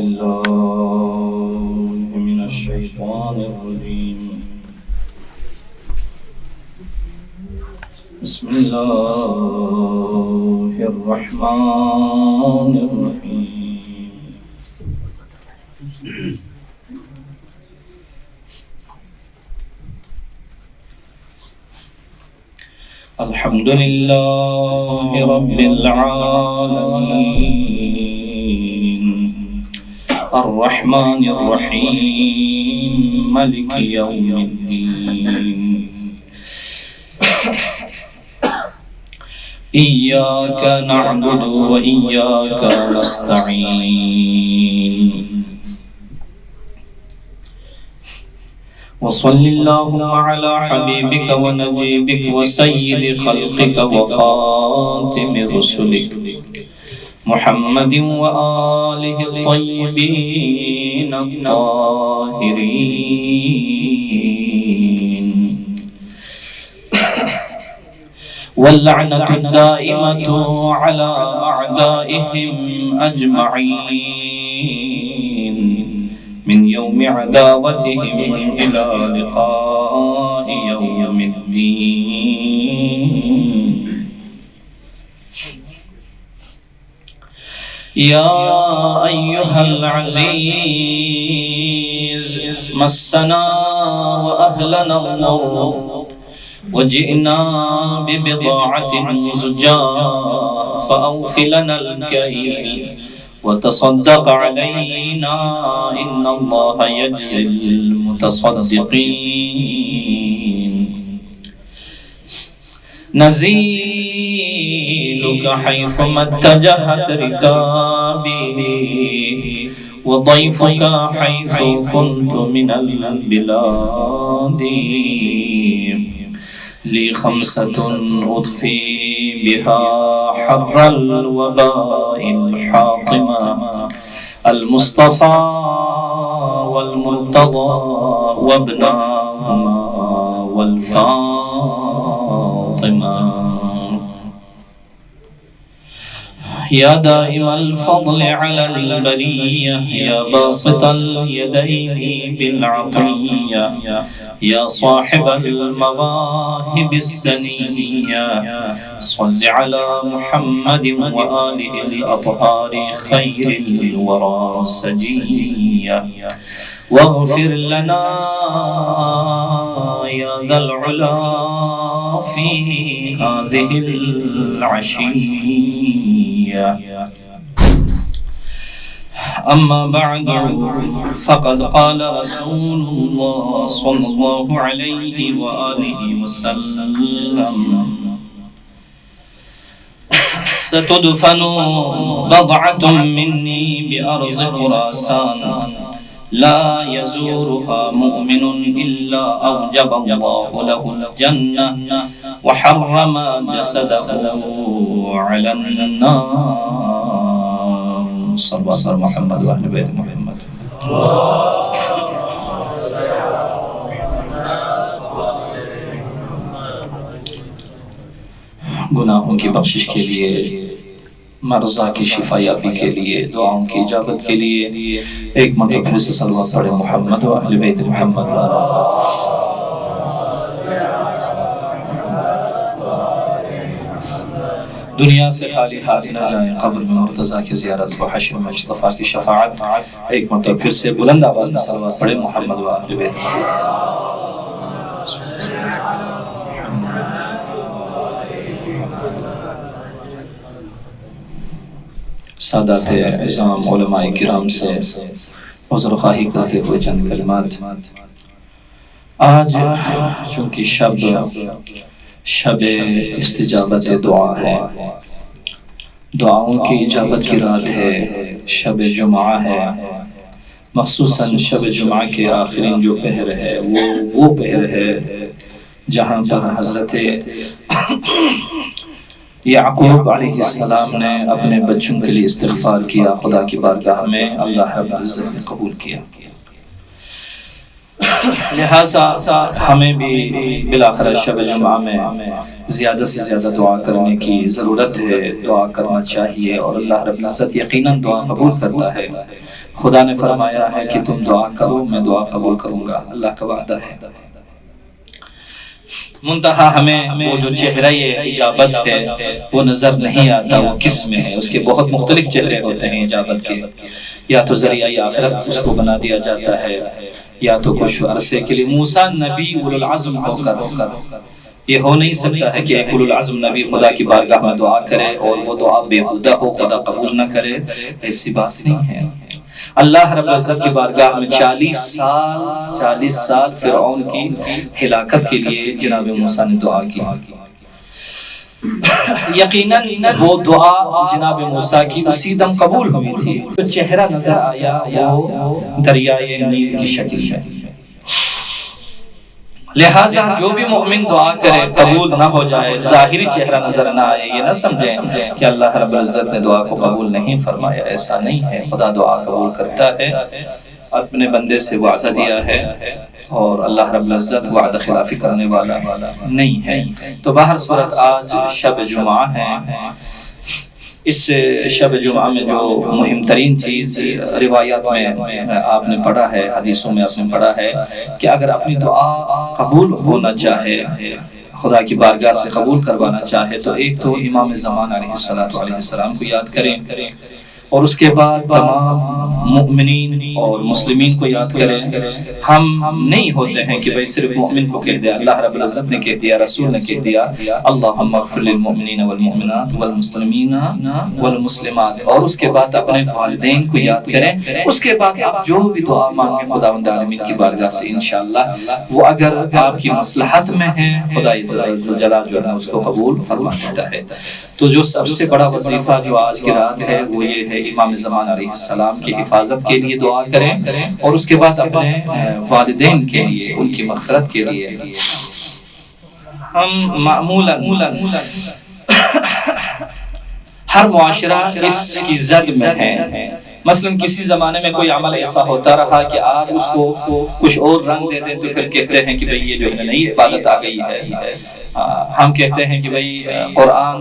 بالله من الشيطان الرجيم بسم الله الرحمن الرحيم الحمد لله رب العالمين الرحمن الرحيم مالك يوم الدين إياك نعبد وإياك نستعين وصل اللهم على حبيبك ونجيبك وسيد خلقك وخاتم رسلك محمد وآله الطيبين الطاهرين واللعنة الدائمة على أعدائهم أجمعين من يوم عداوتهم إلى لقاء يوم الدين يا أيها العزيز مسنا وأهلنا الضر وجئنا ببضاعة مزجاة فأوف لنا الكيل وتصدق علينا إن الله يجزي المتصدقين نزيلك حيثما اتجهت ركابي وضيفك حيث كنت من البلاد لي خمسة أطفي بها حر الوباء الحاطمة المصطفى والمرتضى وابناهما والفاطمة يا دائم الفضل على البرية يا باسط اليدين بالعطية يا صاحب المواهب السنية صل على محمد وآله الأطهار خير الورى سجية واغفر لنا يا ذا العلا في هذه العشية أما بعد فقد قال رسول الله صلى الله عليه وآله وسلم ستدفن بضعة مني بأرض خراسان لا يزورها مؤمن إلا أوجب الله له الجنة وحرم جسده على النار صلى الله على محمد وأهل بيت محمد گناہوں کی بخشش کے لیے مرضا کی شفا یابی کے لیے دعاؤں کی اجابت کے لیے ایک مرتبہ پھر سے صلوات پڑھیں محمد و اہل بیت محمد دنیا سے خالی ہاتھ نہ جائیں قبر میں مرتضیٰ کی زیارت و حشر میں مصطفیٰ کی شفاعت ایک مرتبہ پھر سے بلند آواز میں صلوات پڑھیں محمد و اہل بیت سادات عظام علماء کرام سے عذر خواہی کرتے ہوئے چند کلمات آج چونکہ شب استجابت دعا ہے دعاؤں کی اجابت کی رات ہے شب جمعہ ہے مخصوصاً شب جمعہ کے آخرین جو پہر ہے وہ پہر ہے جہاں پر حضرت یعقوب علیہ السلام نے اپنے بچوں کے لیے استغفار کیا، خدا کی بارگاہ میں اللہ رب العزت نے قبول کیا۔ لہٰذا ہمیں بھی بالآخر شب جمعہ میں زیادہ سے زیادہ دعا کرنے کی ضرورت ہے، دعا کرنا چاہیے، اور اللہ رب العزت یقیناً دعا قبول کرتا ہے۔ خدا نے فرمایا ہے کہ تم دعا کرو میں دعا قبول کروں گا، اللہ کا وعدہ ہے۔ منتہا ہمیں وہ جو چہرہ اجابت ہے وہ نظر نہیں آتا، وہ کس میں ہے؟ اس کے بہت مختلف چہرے ہوتے ہیں اجابت کے، یا تو ذریعہ آخرت اس کو بنا دیا جاتا ہے، یا تو کچھ عرصے کے لیے۔ موسیٰ نبی اولو العزم ہو کر یہ ہو نہیں سکتا ہے کہ ایک اولو العزم نبی خدا کی بارگاہ میں دعا کرے اور وہ دعا بےہودہ ہو، خدا قبول نہ کرے، ایسی بات نہیں ہے۔ اللہ رب العزت کی بارگاہ میں 40 سال فرعون کی ہلاکت کے لیے جناب موسیٰ نے دعا کی۔ یقیناً وہ دعا جناب موسیٰ کی اسی دم قبول ہوئی تھی۔ جو چہرہ نظر آیا وہ دریائے نیل کی شکل ہے۔ لہٰذا جو بھی مومن دعا کرے قبول نہ ہو جائے، ظاہری چہرہ نظر نہ آئے، یہ نہ سمجھیں کہ اللہ رب العزت نے دعا کو قبول نہیں فرمایا، ایسا نہیں ہے۔ خدا دعا قبول کرتا ہے، اپنے بندے سے وعدہ دیا ہے، اور اللہ رب العزت وعدہ خلافی کرنے والا نہیں ہے۔ تو باہر صورت آج شب جمعہ ہے۔ اس شب جمعہ میں جو مہم ترین چیز روایات میں آپ نے پڑھا ہے، حدیثوں میں آپ نے پڑھا ہے کہ اگر اپنی دعا قبول ہونا چاہے، خدا کی بارگاہ سے قبول کروانا چاہے، تو ایک تو امام زمان علیہ السلام کو یاد کریں، اور اس کے بعد تمام مؤمنین اور مسلمین کو یاد کریں۔ ہم نہیں ہوتے ہیں کہ بھئی صرف مؤمن کو کہہ دیا، اللہ رب العزت نے کہہ دیا، رسول نے کہہ دیا اللہم اغفر للمؤمنین والمؤمنات والمسلمین والمسلمات، اور اس کے بعد اپنے والدین کو یاد کریں۔ اس کے بعد آپ جو بھی دعا مانگیں خداوند عالمین کی بارگاہ سے انشاءاللہ وہ اگر آپ کی مصلحت میں ہے، خدا جلال جو ہے اس کو قبول فرما دیتا ہے۔ تو جو سب سے بڑا وظیفہ جو آج کی رات ہے وہ یہ ہے، امام زمان علیہ السلام کی حفاظت کے لیے دعا کریں، اور اس کے بعد اپنے والدین کے لیے، ان کی مغفرت کے لیے۔ ہم معمولاً ہر معاشرہ اس کی زد میں ہے۔ مثلا کسی زمانے میں کوئی عمل ایسا ہوتا رہا کہ آج اس کو کچھ اور رنگ دے دیں تو پھر کہتے ہیں کہ بھئی یہ جو ہے نئی عبادت آ گئی ہے۔ ہم کہتے ہیں کہ بھئی قرآن،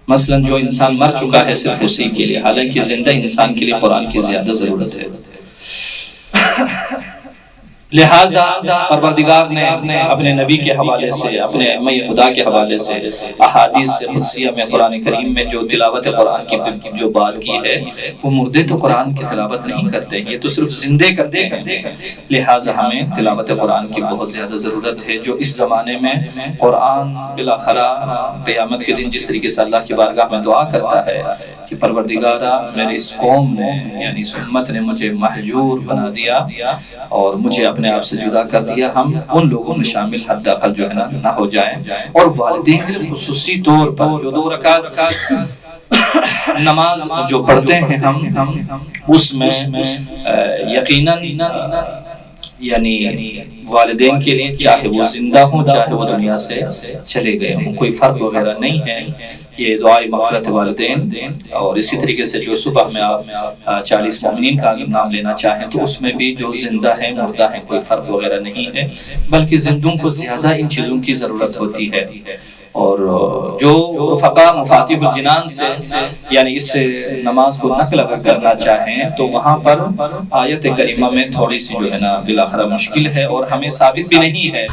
مثلا جو انسان مر چکا ہے صرف اسی کے لیے، حالانکہ زندہ انسان کے لیے قرآن کی زیادہ ضرورت ہے۔ لہٰذا پروردگار نے اپنے نبی کے حوالے سے، اپنے ائمہ خدا کے حوالے سے، احادیث قدسیہ میں، قرآن کریم میں جو تلاوت قرآن کی جو بات کی ہے، وہ مردے تو قرآن کی تلاوت نہیں کرتے، یہ تو صرف زندے کرتے ہیں۔ لہٰذا ہمیں تلاوت قرآن کی بہت زیادہ ضرورت ہے۔ جو اس زمانے میں قرآن بالاخرہ قیامت کے دن جس طریقے سے اللہ کی بارگاہ میں دعا کرتا ہے کہ پروردگارا میرے اس قوم نے، یعنی اس امت نے مجھے محجور بنا دیا اور مجھے اپنے آپ سے جدا کر دیا، ہم ان لوگوں میں شامل حد اقل جو ہے نہ ہو جائیں۔ اور والدین کے لیے خصوصی طور پر جو 2 رکعت نماز جو پڑھتے ہیں ہم اس میں یقیناً یعنی والدین کے لیے، چاہے وہ زندہ ہوں چاہے وہ دنیا سے چلے گئے ہوں، کوئی فرق وغیرہ نہیں ہے۔ یہ دعائے مغفرت والدین، اور اسی طریقے سے جو صبح میں آپ 40 مومنین کا اگر نام لینا چاہیں تو اس میں بھی جو زندہ ہیں مردہ ہیں کوئی فرق وغیرہ نہیں ہے، بلکہ زندوں کو زیادہ ان چیزوں کی ضرورت ہوتی ہے۔ اور جو فقہ مفاتیح الجنان سے یعنی اس نماز کو نقل اگر کرنا چاہیں تو وہاں پر آیت کریمہ میں تھوڑی سی جو ہے نا بالاخرہ مشکل ہے، اور ہمیں ثابت بھی نہیں ہے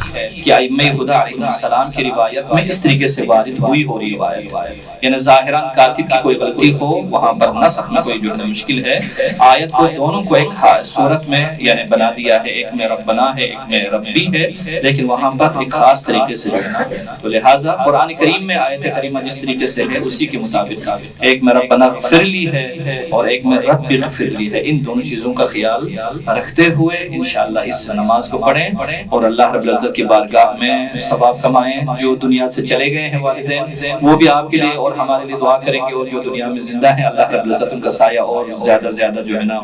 کہ ائمہ خدا علیہ السلام کی روایت میں اس طریقے سے وارد ہوئی ہو روایت، یعنی ظاہراً کاتب کی کوئی غلطی ہو، وہاں پر نسخ میں کوئی جو ہے مشکل ہے۔ آیت کو دونوں کو ایک صورت میں یعنی بنا دیا ہے، ایک میں ربنا ہے ایک میں ربی ہے، لیکن وہاں پر ایک خاص طریقے سے جو ہے نا، تو لہٰذا قرآن کریم میں آیت کریمہ جس طریقے سے ہے اسی کے مطابق ایک میں ربنا اغفر لی ہے اور ایک میں رب اغفر لی ہے۔ ان دونوں چیزوں کا خیال رکھتے ہوئے انشاءاللہ اس نماز کو پڑھیں اور اللہ رب العزت کی بارگاہ میں ثواب کمائیں۔ جو دنیا سے چلے گئے ہیں والدین وہ بھی آپ کے لیے اور ہمارے لیے دعا کریں گے، اور جو دنیا میں زندہ ہیں اللہ رب العزت ان کا سایہ اور زیادہ زیادہ جو ہے نا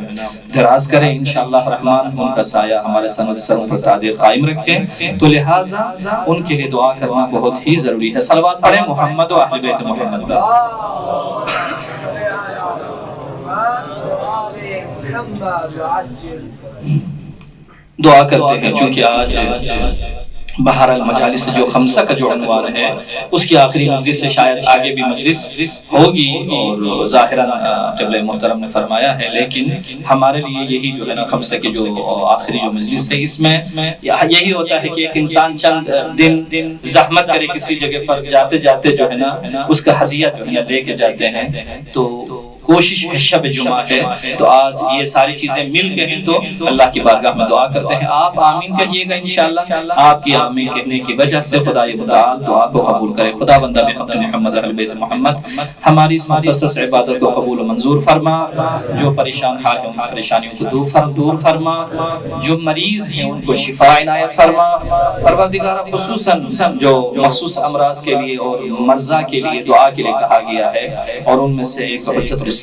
دراز کریں انشاءاللہ الرحمن، ان کا سایہ ہمارے سروں پر تعدیل قائم رکھیں۔ تو لہٰذا ان کے لیے دعا کرنا بہت ہی ضروری ہے۔ صلوات پڑھیں محمد و اہل بیت محمد۔ دعا کرتے ہیں، چونکہ آج بہار المجالس جو خمسہ کا جو عنوان ہے اس کی آخری مجلس سے شاید آگے بھی مجلس ہوگی، اور ظاہراً قبلہ محترم نے فرمایا ہے، لیکن ہمارے لیے یہی جو ہے نا خمسہ کی جو آخری جو مجلس ہے، اس میں یہی ہوتا ہے کہ ایک انسان چند دن زحمت کرے کسی جگہ پر، جاتے جاتے جو ہے نا اس کا ہدیہ جو ہے نا لے کے جاتے ہیں، تو کوشش شب جمعہ ہے، تو آج یہ ساری چیزیں مل کے ہیں، تو اللہ کی بارگاہ میں دعا کرتے ہیں، آپ آمین کہیے گا انشاءاللہ، آپ کی آمین کہنے کی وجہ سے خدا متعال دعا کو قبول کرے۔ خدا بندہ بحق محمد اہل بیت محمد ہماری اس مختص عبادت کو قبول و منظور فرما، جو پریشان حال ہیں ان کی پریشانیوں کو دور فرما، جو مریض ہیں ان کو شفا عنایت فرما، پروردگارہ خصوصاً جو مخصوص امراض کے لیے اور مرضى کے لیے دعا کے لیے کہا گیا ہے، اور ان میں سے ایک حجت الاسلام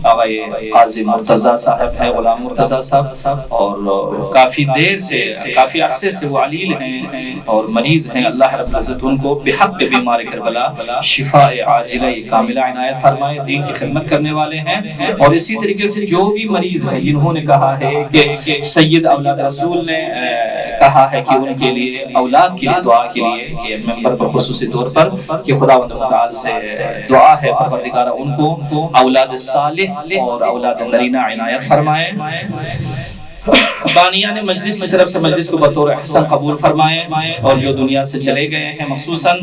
آغائی قاضی مرتضی صاحب ہے، غلام مرتضی صاحب، اور کافی دیر سے کافی عرصے سے وہ علیل ہیں اور مریض ہیں، اللہ رب العزت ان کو بحق بیمار کربلا شفاء عاجلہ کاملہ عنایت فرمائے، دین کی خدمت کرنے والے ہیں، اور اسی طریقے سے جو بھی مریض ہیں جنہوں نے کہا ہے کہ سید اولاد رسول نے کہا ہے کہ ان کے لیے اولاد کے لیے دعا کے لیے کہ ممبر پر خصوصی طور پر کہ خداوند متعال سے دعا ہے پروردگارہ ان کو اولاد صالح اور اولاد نرینہ عنایت فرمائے، بانیان مجلس کی طرف سے مجلس کو بطور احسن قبول فرمائے، اور جو دنیا سے چلے گئے ہیں خصوصاً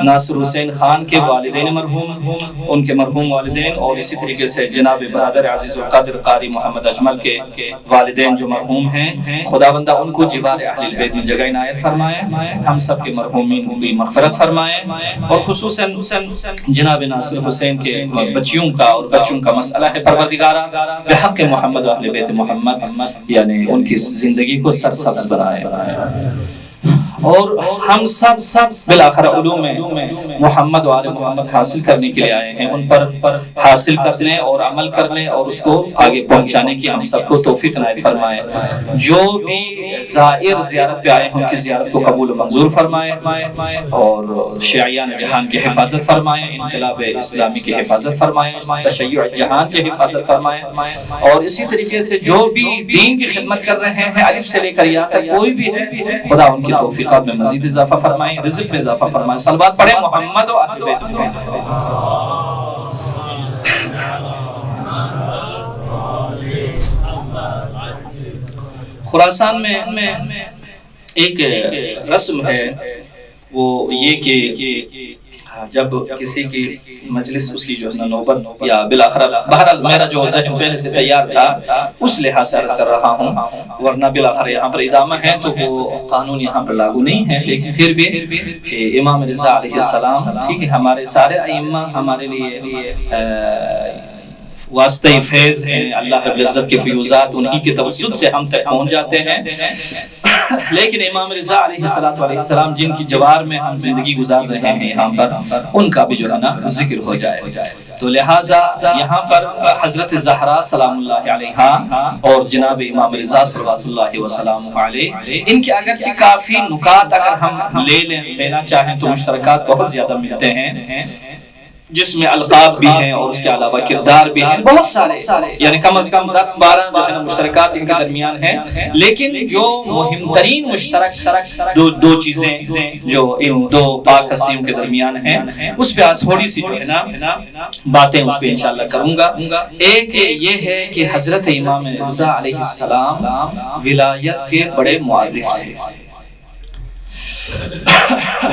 ناصر حسین خان کے والدین مرحوم، ان کے مرحوم والدین، اور اسی طریقے سے جناب برادر عزیز القادر قاری محمد اجمل کے والدین جو مرحوم ہیں، خداوندہ ان کو جوار اہل البیت میں جگہ عنایت فرمائے، ہم سب کے مرحومین کو بھی مغفرت فرمائے، اور خصوصاً جناب ناصر حسین کے بچیوں کا اور بچوں کا مسئلہ ہے پروردگارہ بحق محمد اہل بیت محمد یعنی ان کی زندگی کو سرسبز بنائے، اور ہم سب بالآخر علوم محمد و آل محمد حاصل کرنے کے لیے آئے ہیں، ان پر حاصل کرنے اور عمل کرنے اور اس کو آگے پہنچانے کی ہم سب کو توفیق عنایت فرمائے، جو بھی زائر زیارت پہ آئے ہیں ان کی زیارت کو قبول و منظور فرمائے، اور شیعیان جہان کی حفاظت فرمائے، انقلاب اسلامی کی حفاظت فرمائے، تشیع جہان کی حفاظت فرمائے، اور اسی طریقے سے جو بھی دین کی خدمت کر رہے ہیں الف سے لے کر یا تک کوئی بھی ہے، خدا ان کی توفیقات میں مزید اضافہ فرمائے، رزق میں اضافہ فرمائے، صلوات پڑھیں محمد و اہل بیت محمد۔ خراسان میں ایک رسم ہے، وہ یہ کہ جب کسی کی مجلس اس کی جو ہے نوبت یا بالآخر بہرحال میرا جو ذہن پہلے سے تیار تھا اس لحاظ سے عرض کر رہا ہوں، ورنہ بالآخر یہاں پر ادامہ ہے تو وہ قانون یہاں پر لاگو نہیں ہے، لیکن پھر بھی امام رضا علیہ السلام ٹھیک ہے، ہمارے سارے ائمہ ہمارے لیے واسطہ فیض ہیں، اللہ رب العزت کے فیوزات انہی کے توسط سے ہم تک پہنچ جاتے ہیں، لیکن امام رضا علیہ السلام جن کی جوار میں ہم زندگی گزار رہے ہیں یہاں پر ان کا بھی جو ہے نا ذکر ہو جائے، تو لہٰذا یہاں پر حضرت زہرا سلام اللہ علیہا اور جناب امام رضا صلوات اللہ وسلام علیہ، ان کے اگرچہ کافی نکات اگر ہم لینا چاہیں تو مشترکات بہت زیادہ ملتے ہیں، جس میں القاب بھی ہیں اور اس کے علاوہ کردار بھی ہیں، بہت سارے یعنی کم از کم 10-12 جو ہے مشترکات ان کے درمیان ہیں، لیکن جو مہم ترین مشترک دو چیزیں جو ان دو پاک ہستیوں کے درمیان ہیں اس پہ آج تھوڑی سی جو ہے نا باتیں اس پہ انشاءاللہ کروں گا۔ ایک یہ ہے کہ حضرت امام رضا علیہ السلام ولایت کے بڑے معرف تھے،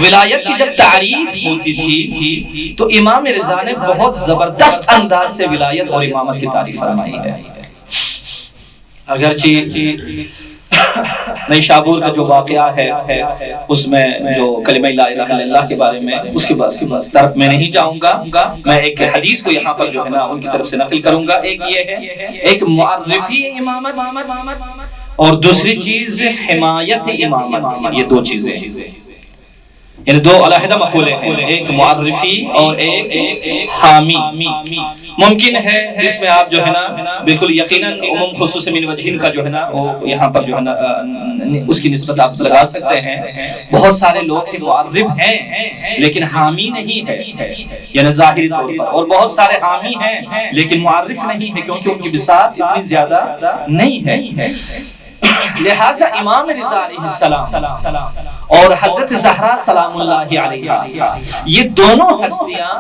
ولایت کی جب تعریف ہوتی تھی تو امام رضا نے بہت زبردست انداز سے ولایت اور امامت کی تعریف فرمائی ہے، اگرچہ نیشابور کا جو واقعہ ہے اس میں جو کلمہ لا الہ الا اللہ کے بارے میں اس کے بعد طرف میں نہیں جاؤں گا، میں ایک حدیث کو یہاں پر جو ہے نا ان کی طرف سے نقل کروں گا، ایک یہ ہے ایک معرفی امامت اور دوسری چیز حمایت امامت، یہ دو چیزیں یعنی دو علیحدہ مقولے ہیں، ایک معرفی اور ایک حامی۔ ممکن ہے اس میں آپ جو ہے نا بالکل یقیناً عموم خصوص من وجہین کا جو ہے نا وہ یہاں پر جو ہے نا اس کی نسبت آپ لگا سکتے ہیں، بہت سارے لوگ معرف ہیں لیکن حامی نہیں ہے یعنی ظاہری طور پر، اور بہت سارے حامی ہیں لیکن معرف نہیں ہے کیونکہ ان کی بساط اتنی زیادہ نہیں ہے۔ لہٰذا امام رضا علیہ السلام اور حضرت زہرا سلام اللہ علیہا یہ دونوں ہستیاں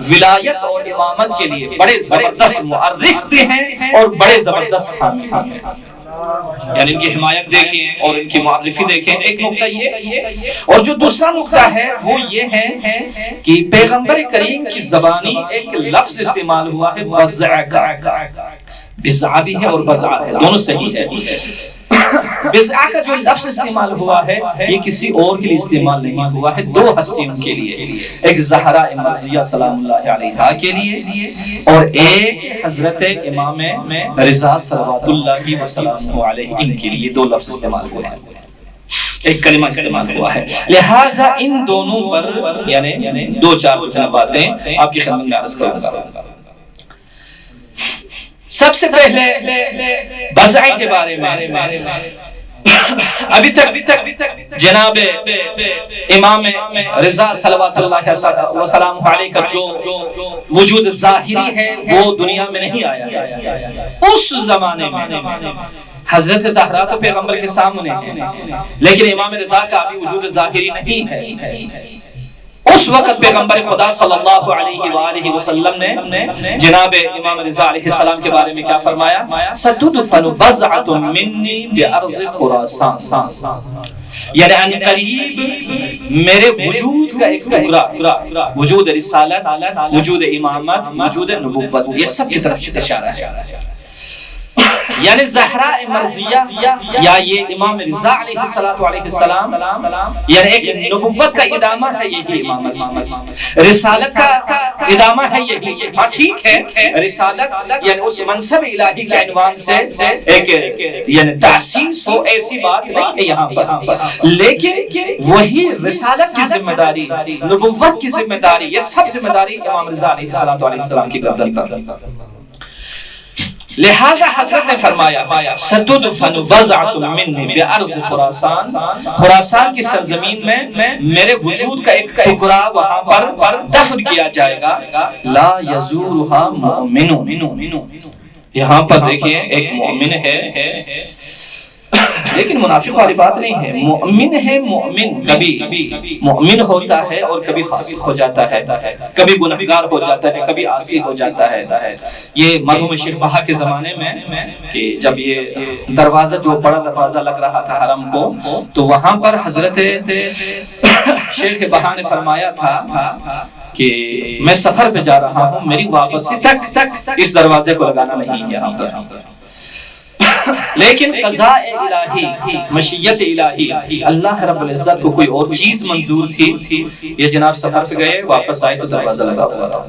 ولایت اور امامت کے لیے بڑے زبردست معرف بھی ہیں اور بڑے زبردست حامی ہیں. یعنی ان کی حمایت دیکھیں اور ان کی معرفی دیکھیں. ایک نقطہ یہ، اور جو دوسرا نقطہ ہے وہ یہ ہے کہ پیغمبر کریم کی زبانی ایک لفظ استعمال ہوا ہے بزع کا. بزع بھی ہے اور بزع ہے، دونوں صحیح ہے. بزع کا جو لفظ استعمال ہوا ہے یہ کسی اور کے لیے استعمال نہیں ہوا ہے، دو ہستیوں کے لیے، ایک زہرا مرضیہ سلام اللہ علیہا کے لیے اور ایک حضرت امام رضا صلوات اللہ وسلامہ علیہ ان کے لیے. دو لفظ استعمال ہوئے ہیں، ایک کلمہ استعمال ہوا ہے. لہٰذا ان دونوں پر یعنی دو چار باتیں آپ کی خدمت میں عرض کروں گا. سب سے پہلے بزع کے بارے میں ابھی تک جناب امام رضا صلوات اللہ وسلام علیہ کا جو وجود ظاہری ہے وہ دنیا میں نہیں آیا. اس زمانے میں حضرت زہرا تو پیغمبر کے سامنے ہے لیکن امام رضا کا ابھی وجود ظاہری نہیں ہے. اس وقت پیغمبر خدا صلی اللہ علیہ وآلہ وسلم نے جناب امام رضا علیہ السلام کے بارے میں کیا فرمایا؟ ستدفن بضعۃ منی بارض خراسان، یعنی ان قریب میرے وجود کا ایک ٹکڑا، وجود رسالت، وجود امامت، وجود نبوت، یہ سب کی طرف اشارہ ہے. یعنی زہرا مرضیہ یا یہ امام رضا علیہ السلام یعنی ایک نبوت کا ادامہ ہے، یہی امامت، رسالت کا ادامہ ہے یہی. ہاں ٹھیک ہے، رسالت یعنی اس منصب الہی کے عنوان سے ایک یعنی تاسیس ہو ایسی بات نہیں ہے یہاں پر، لیکن وہی رسالت کی ذمہ داری، نبوت کی ذمہ داری، یہ سب ذمہ داری امام رضا علیہ السلام کی گردن پر. لہذا حضرت نے فرمایا ستدفن بضعۃ منی بارض خراسان، خراسان کی سرزمین میں میرے وجود کا ایک ٹکڑا وہاں پر دفن کیا جائے گا. لا یزورها مؤمن، یہاں پر دیکھیں ایک مومن ہے لیکن منافق والی بات نہیں ہے. مؤمن ہے، مؤمن کبھی مؤمن ہوتا ہے اور کبھی فاسق ہو جاتا ہے، کبھی گنہگار ہو جاتا ہے، کبھی عاصی ہو جاتا ہے. یہ مرحوم شیخ بہا کے زمانے میں کہ جب یہ دروازہ جو بڑا دروازہ لگ رہا تھا حرم کو، تو وہاں پر حضرت شیخ بہا نے فرمایا تھا کہ میں سفر پہ جا رہا ہوں، میری واپسی تک اس دروازے کو لگانا نہیں یہاں پر. لیکن قضاء الہی، مشیت الہی، اللہ رب العزت کو کوئی اور چیز منظور تھی. یہ جناب سفر پہ گئے، واپس آئے تو دروازہ لگا ہوا تھا.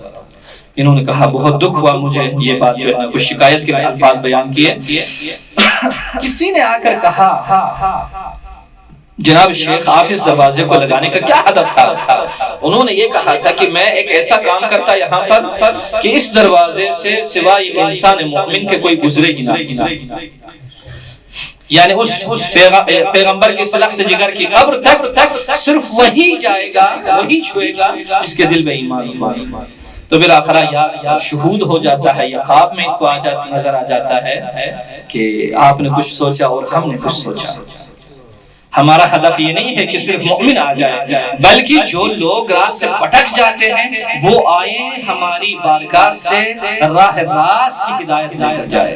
انہوں نے کہا بہت دکھ ہوا مجھے، یہ بات جو ہے کچھ شکایت کے الفاظ بیان کیے. کسی نے آ کر کہا جناب شیخ آپ اس دروازے کو لگانے کا کیا ہدف تھا؟ انہوں نے یہ کہا تھا کہ میں ایک ایسا کام کرتا یہاں پر کہ اس دروازے سے سوائے انسان مومن کے کوئی گزرے ہی نہ. یعنی اس پیغمبر کی سلخت جگر کی قبر تک صرف وہی جائے گا، وہی چھوئے گا جس کے دل میں ایمان ہوا. تو پھر آخرہ یا شہود ہو جاتا ہے یا خواب میں ان کو نظر آ جاتا ہے کہ آپ نے کچھ سوچا اور ہم نے کچھ سوچا. ہمارا ہدف یہ نہیں ہے کہ صرف مومن آ جائے، بلکہ جو لوگ رات سے بھٹک جاتے ہیں وہ آئیں ہماری بارگاہ سے راہ راست کی ہدایت لے کر جائے.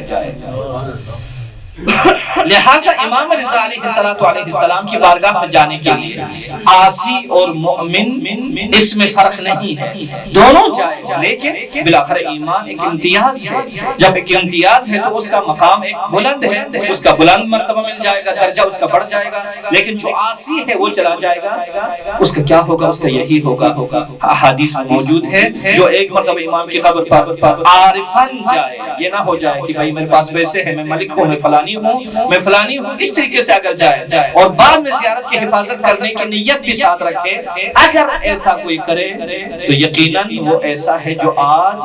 لہٰذا امام رضا علیہ السلام کی بارگاہ میں جانے کے لیے عاصی اور مومن اس میں فرق نہیں ہے، دونوں جائے. لیکن بالآخر ایمان ایک امتیاز ہے، جب ایک امتیاز ہے تو اس کا مقام ایک بلند ہے، اس کا بلند مرتبہ مل جائے گا، درجہ اس کا بڑھ جائے گا. لیکن جو عاصی ہے وہ چلا جائے گا، اس کا کیا ہوگا؟ اس کا یہی ہوگا. احادیث میں موجود ہے جو ایک مرتبہ امام کی قبر پر عارفاً جائے، یہ نہ ہو جائے کہ بھائی میرے پاس پیسے ہیں، میں ملک ہوں، میں فلانی ہوں، اس طریقے سے اگر جائے اور بعد میں زیارت کی حفاظت کرنے کی نیت بھی ساتھ رکھے، اگر ایسا کوئی کرے تو یقیناً وہ ایسا ہے جو آج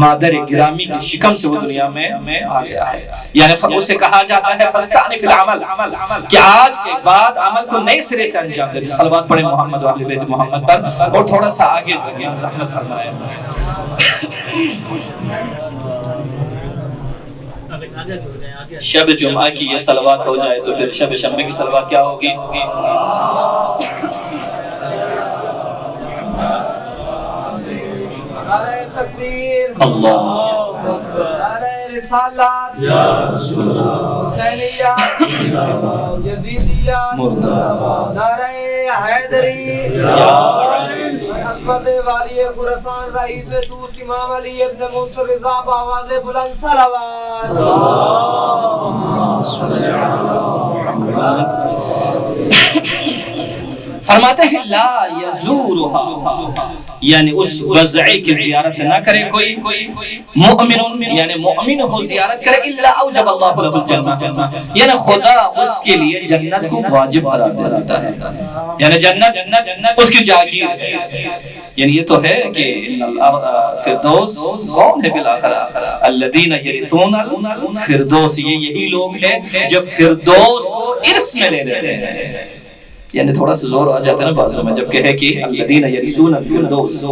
مادر گرامی کی شکم سے وہ دنیا میں آ گیا ہے. یعنی اسے کہا جاتا ہے فاستأنف العمل، کہ آج کے بعد عمل کو نئے سرے سے انجام دے. صلوات پڑھیں محمد و اہل بیت محمد پر. اور تھوڑا سا آگے جو ہے زحمت فرمائے. آگے شب جمعہ کی یہ صلوات ہو جائے تو پھر شب شنبے کی صلوات کیا ہوگی؟ نعرہ تکبیر، اللہ نعرہ رسالت، حسینیات، یزیدیات، نعرہ حیدری، عظمت والی خراسان رئیس طوس امام علی ابن موسی رضا بآواز بلند صلوات۔ فرماتے ہیں لا یزورها، یعنی اس بضعے کی زیارت نہ کرے کوئی مؤمن، یعنی مؤمن ہو زیارت کرے الا اوجب اللہ له الجنہ، یعنی خدا اس کے لیے جنت کو واجب قرار دے دیتا ہے، یعنی جنت اس کی جاگیر ہے۔ یعنی یہ تو ہے کہ فردوس کون ہے بالآخرہ؟ الذین یرثون الفردوس، یہ یہی لوگ ہیں جو فردوس کو ارث میں لے لیتے ہیں۔ یعنی تھوڑا سا زور آ جاتا ہے نا بازوں میں جب کہے کہ الذین یرثون الفردوس،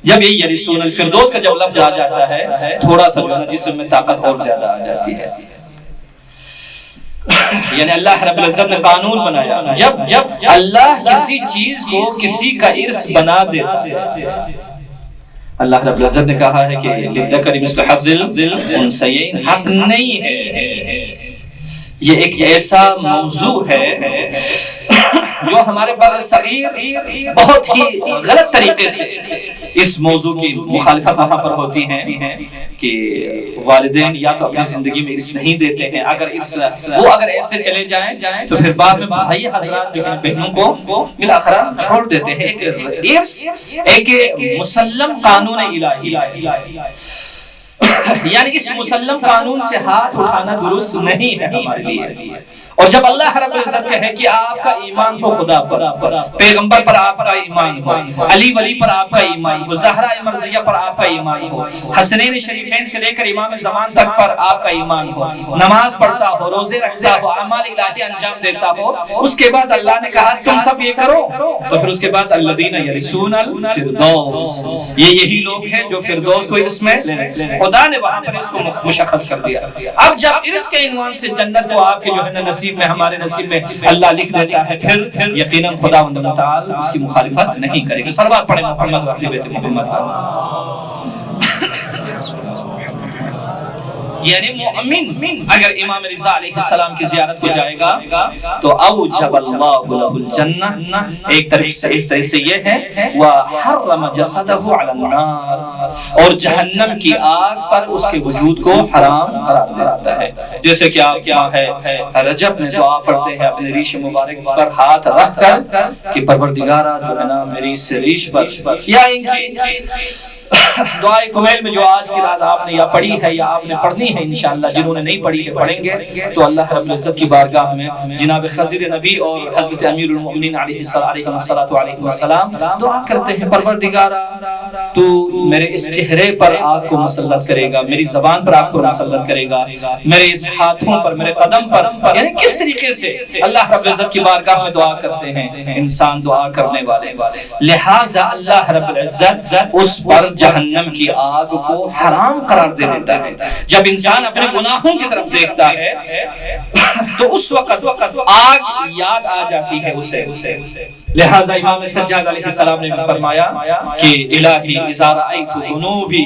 جب یہ یرثون الفردوس کا جب لفظ آ جاتا ہے تھوڑا سا جو ہے جسم میں طاقت اور زیادہ آ جاتی ہے۔ یعنی اللہ رب العزت نے قانون بنایا، جب اللہ کسی چیز کو کسی کا ارث بنا دیتا ہے، اللہ رب العزت نے کہا ہے کہ للذکر مثل حظ الانثیین، حق نہیں ہے۔ یہ ایک ایسا موضوع ہے جو ہمارے بر صغیر بہت ہی غلط طریقے سے اس موضوع کی مخالفت وہاں پر ہوتی ہے کہ والدین یا تو اپنی زندگی میں ارث نہیں دیتے ہیں، وہ اگر ایسے چلے جائیں تو پھر بعد میں بھائی حضرات جو ہیں بہنوں کو بالآخرہ چھوڑ دیتے ہیں۔ ایک مسلم قانون الہی، یعنی اس مسلم قانون سے ہاتھ اٹھانا درست نہیں ہے ہمارے لیے۔ اور جب اللہ رب العزت کہے کہ آپ کا ایمان ہو خدا پر، پیغمبر پر آپ کا ایمان ہو، علی ولی پر آپ کا ایمان ہو، زہرا مرضیہ پر آپ کا ایمان ہو، حسنین شریفین سے لے کر امام زمان تک پر آپ کا ایمان ہو، نماز پڑھتا ہو، روزے رکھتا ہو، اعمال الہی انجام دیتا ہو، اس کے بعد اللہ نے کہا تم سب یہ کرو، تو پھر اس کے بعد الذین یرثون الفردوس، یہ یہی لوگ ہیں جو فردوس کو ارث میں لے رہے۔ خدا نے وہاں پر اس کو مشخص کر دیا۔ اب جب ارث کے عنوان سے جنت کو آپ کے جو ہے نا نصیب میں، ہمارے نصیب میں اللہ لکھ دیتا ہے، پھر یقیناً خداوند متعال اس کی مخالفت نہیں کرے گا۔ صلوات پڑھیں محمد و اہل بیت محمد پر۔ یعنی مومن اگر امام رضا علیہ السلام کی زیارت کو جائے گا تو اوجب اللہ له الجنہ، ایک طرح سے یہ ہے وحرم جسدہ علی النار، اور جہنم کی آگ پر اس کے وجود کو حرام قرار دیتا ہے۔ جیسے کہ آپ کیا ہے رجب میں دعا پڑھتے ہیں اپنے ریش مبارک پر ہاتھ رکھ کر کہ پروردگارہ جو ہے نا میری اس ریش پر، یا ان کی دعائے کمیل میں جو آج کی رات آپ نے یا پڑھی ہے یا آپ نے پڑھنی ہے انشاءاللہ، جنہوں نے نہیں پڑھی ہے پڑھیں گے تو اللہ رب العزت کی بارگاہ میں جناب خضر نبی اور حضرت امیر المؤمنین علیہ السلام دعا کرتے ہیں پروردگارہ تو میرے اس چہرے پر آگ کو مسلط کرے گا، میری زبان پر آگ کو مسلط کرے گا، میرے اس ہاتھوں پر، میرے قدم پر، یعنی کس طریقے سے اللہ رب العزت کی بارگاہ میں دعا کرتے ہیں انسان دعا کرنے والے، لہٰذا اللہ رب العزت اس پر جہنم کی آگ کو حرام قرار دے دیتا ہے۔ جب انسان اپنے گناہوں کی طرف دیکھتا ہے تو اس وقت آگ یاد آ جاتی ہے اسے۔ لہٰذا امام سجاد علیہ السلام نے بھی فرمایا کہ الہی اذا رأیت ذنوبی،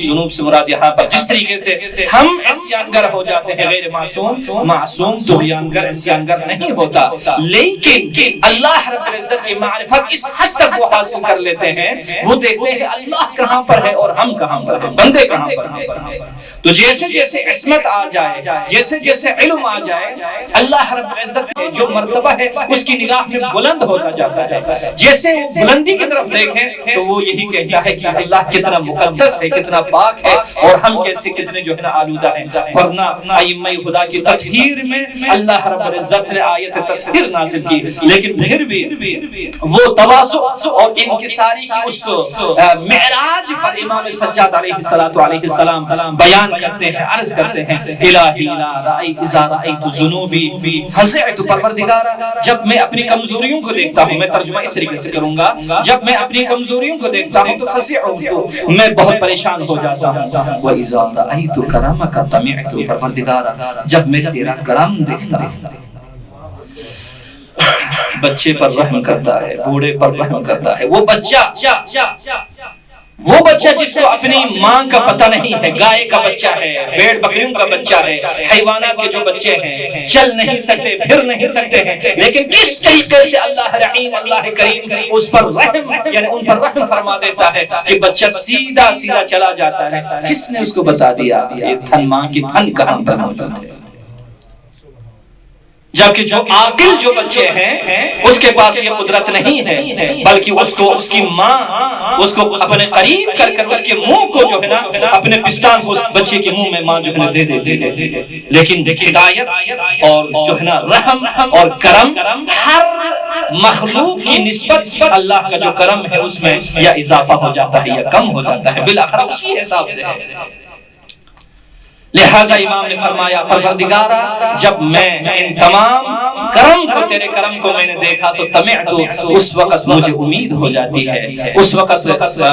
ذنوب سے مراد یہاں پر جس طریقے سے ہم عصیانگر ہو جاتے ہیں، غیر معصوم طغیانگر عصیانگر نہیں ہوتا، لیکن اللہ رب العزت کی معرفت اس حد تک وہ حاصل کر لیتے ہیں، وہ دیکھتے ہیں اللہ کہاں پر ہے اور ہم کہاں پر ہیں، بندے کہاں پر ہیں۔ تو جیسے جیسے عصمت آ جائے، جیسے جیسے علم آ جائے، اللہ رب العزت کے جو مرتبہ ہے اس کی نگاہ میں بلند ہوتا جاتا ہے۔ جیسے وہ بلندی کی طرف دیکھیں تو وہ یہی کہتا ہے کہ اللہ کتنا مقدس ہے، کتنا پاک ہے، اور ہم کیسے کتنے جو ہے نا آلودہ ہیں۔ ورنہ ائمہ خدا کی تطہیر میں اللہ رب العزت نے آیت تطہیر نازل کی، لیکن پھر بھی وہ تواضع اور انکساری کی اس معراج پر امام سجاد علیہ السلام بیان کرتے ہیں، عرض کرتے ہیں الہی اذا رأیت ذنوبی فزعت، پروردگارہ جب میں اپنی کمزوریوں کو دیکھتا ہوں، ہوں. میں ترجمہ اس طریقے سے کروں گا, جب میں اپنی کمزوریوں کو دیکھتا ہوں تو فزعت, میں بہت پریشان ہو جاتا ہوں. وَإِذَا رَأَيْتُ كَرَمَكَ طَمِعْتُ, پروردگارا جب میں تیرا کرم دیکھتا ہوں, بچے پر رحم کرتا ہے, بوڑھے پر رحم کرتا ہے, وہ بچہ جس کو اپنی ماں کا پتہ نہیں ہے, گائے کا بچہ ہے, بھیڑ بکریوں کا بچہ ہے, حیوانات کے جو بچے ہیں, چل نہیں سکتے, پھر نہیں سکتے ہیں, لیکن کس طریقے سے اللہ رحیم, اللہ کریم اس پر رحم, یعنی ان پر رحم فرما دیتا ہے کہ بچہ سیدھا چلا جاتا ہے. کس نے اس کو بتا دیا یہ تھن ماں کی تھن کہاں پر موجود ہے؟ جبکہ جو عاقل جو بچے ہیں اس کے پاس یہ قدرت نہیں ہے, بلکہ اس کو اس کی ماں اس کو اپنے قریب کر کر اس کے منہ کو جو ہے نا, اپنے پستان کو اس بچے کے منہ میں ماں جو ہے نا دے دیتی ہے. لیکن ہدایت اور جو ہے نا رحم اور کرم, ہر مخلوق کی نسبت اللہ کا جو کرم ہے اس میں یا اضافہ ہو جاتا ہے یا کم ہو جاتا ہے, بالآخر اسی حساب سے ہے. لہذا امام نے فرمایا پروردگارا جب میں ان تمام کرم کو, تیرے کرم کو میں نے دیکھا تو طمعت, اس وقت مجھے امید ہو جاتی ہے, اس وقت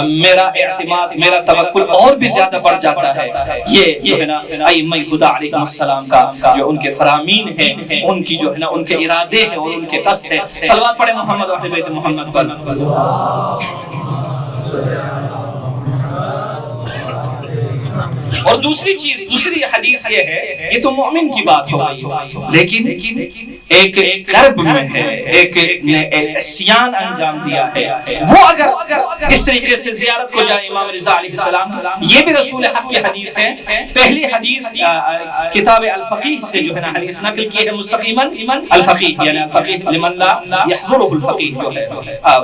میرا اعتماد, میرا توکل اور بھی زیادہ بڑھ جاتا ہے. یہ جو ہے نا ائمہ خدا علیہ السلام کا جو ان کے فرامین ہیں, ان کی جو ہے نا ان کے ارادے ہیں اور ان کے قصد ہے. صلوات پڑھیں محمد و اہل بیت محمد پر. اور دوسری چیز, دوسری حدیث یہ ہے, یہ تو مومن کی بات ہو گئی, لیکن ایک کرب میں ہے, ایک نے عصیان انجام دیا ہے, وہ اگر اس طریقے سے زیارت کو جائے امام رضا علیہ السلام, یہ بھی رسول حق کی حدیث ہے. پہلی حدیث کتاب الفقیہ سے جو ہے نا حدیث نقل کی ہے مستقیما, الفقیہ یعنی الفقیہ لمن لا یحضرہ الفقیہ جو ہے,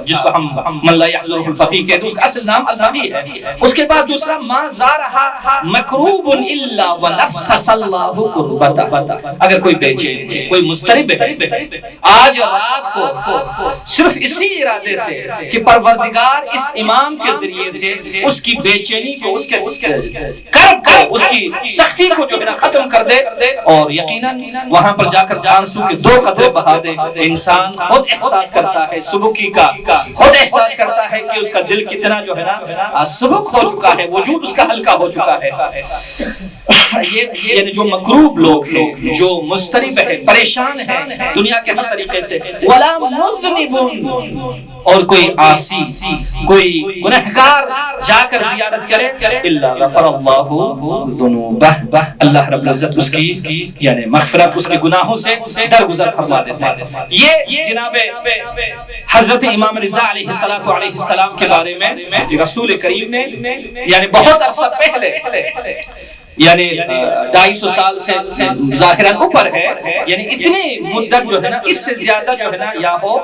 جس کو ہم من لا یحضرہ الفقیہ کہتے ہیں, اس کا اصل نام الفقیہ ہے. اس کے بعد دوسرا ما زارہا مکروب الا ونفس اللہ قربتہ, اگر کوئی بیچے, کوئی مضطرب ہے, آج رات کو صرف اسی ارادے سے کہ پروردگار اس امام کے ذریعے سے اس کی بے چینی کو, اس کے کرب کو, اس کی سختی کو جو ہے نا ختم کر دے, اور یقیناً وہاں پر جا کر آنسو کے 2 قطرے بہا دے, انسان خود احساس کرتا ہے سبکی کا, خود احساس کرتا ہے کہ اس کا دل کتنا جو ہے نا سبک ہو چکا ہے, وجود اس کا ہلکا ہو چکا ہے. یعنی جو مکروب لوگ ہیں, جو مضطرب ہے, پریشان ہیں دنیا کے ہر طریقے سے, ولا مذنب, اور کوئی عاصی, کوئی گنہگار جا کر زیارت کرے, الا غفر اللہ ذنوبہ, اللہ رب العزت اس کی یعنی مغفرت, اس کے گناہوں سے درگزر فرما دیتا ہے. یہ جناب حضرت امام رضا علیہ السلام کے بارے میں رسول کریم نے یعنی بہت عرصہ پہلے, یعنی 250 سال سے ظاہراً اوپر ہے, یعنی اتنی مدت جو ہے نا, اس سے زیادہ جو ہے نا یا ہو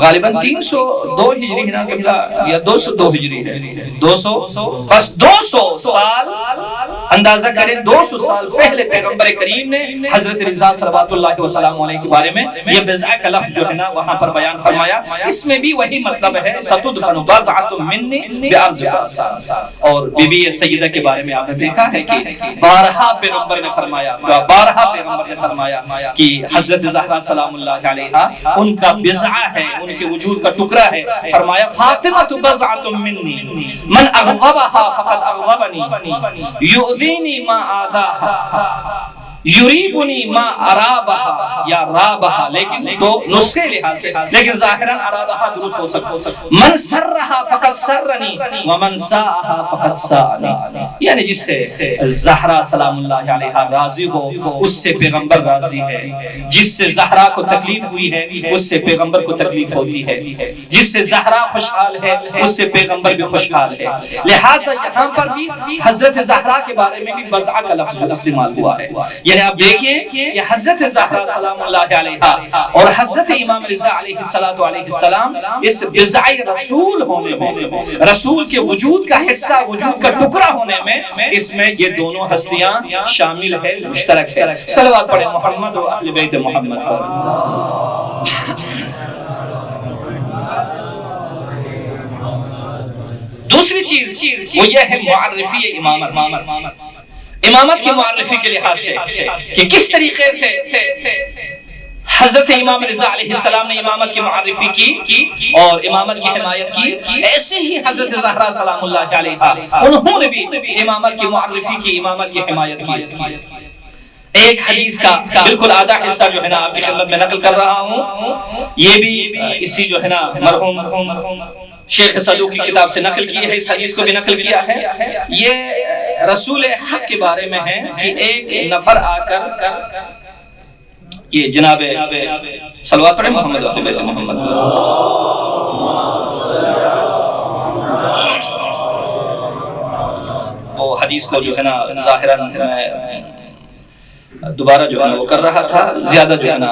غالباً 302 ہجری ہے نا قبلہ, یا 202 ہجری ہے, 200 بس 200 سال اندازہ کریں, 200 سال پہلے پیغمبر کریم نے حضرت رضا صلوات اللہ وسلام علیہ کے بارے میں یہ بضع کا لفظ جو ہے نا وہاں پر بیان فرمایا. اس میں بھی وہی مطلب ہے, ستدفن بضعۃ منی بارض خراسان. اور بی بی سیدہ کے بارے میں آپ نے دیکھا ہے کہ بارہا پیغمبر نے فرمایا کہ حضرت زہرا سلام اللہ علیہا ان کا بضع ہے, ان کے وجود کا ٹکڑا ہے. فرمایا فاطمہ بضعۃ منی من اغضبها فقد اغضبنی یؤذینی ما آذاها یریبنی ما ارابہا یا رابہا, لیکن تو نسخے لحاظ سے, لیکن ظاہراً ارابہا درست ہو سکتا. من سرہا فقد سرنی ومن ساہا فقد سانی, یعنی جس سے زہرا سلام اللہ علیہا راضی ہو اس سے پیغمبر راضی ہے, جس سے زہرا کو تکلیف ہوئی ہے اس سے پیغمبر کو تکلیف ہوتی ہے, جس سے زہرا خوشحال ہے اس سے پیغمبر بھی خوشحال ہے. لہٰذا یہاں پر بھی حضرت زہرا کے بارے میں بھی بضع کا لفظ استعمال ہوا ہے. یعنی آپ دیکھیں کہ حضرت زہرا سلام اللہ علیہا اور حضرت امام رضا علیہ السلام اس بضع رسول ہونے میں, رسول کے وجود کا حصہ, وجود کا ٹکڑا ہونے میں, اس میں یہ دونوں ہستیاں شامل ہے, مشترک ہے. صلوات پڑھیں محمد و اہل بیت محمد پر. دوسری چیز وہ یہ ہے معرفی امامت, امامت کی معرفی کے لحاظ سے کہ کس طریقے سے حضرت امام رضا علیہ السلام نے امامت کی معرفی کی اور امامت کی حمایت کی، ایسے ہی حضرت زہرا سلام اللہ علیہا انہوں نے بھی امامت کی معرفی کی، امامت کی حمایت کی۔ ایک حدیث کا بالکل آدھا حصہ جو ہے نا آپ کی خدمت میں نقل کر رہا ہوں، یہ بھی اسی جو ہے نا مرحوم شیخ صدوق کی کتاب سے نقل کی ہے، اس حدیث کو بھی نقل کیا ہے۔ یہ رسول حق کے بارے میں ہے کہ ایک نفر آ کر، یہ جناب صلوات پڑھیں محمد و بیت محمد، وہ حدیث کو جو ہے نا ظاہراً دوبارہ جو ہے نا وہ کر رہا تھا، زیادہ جو ہے نا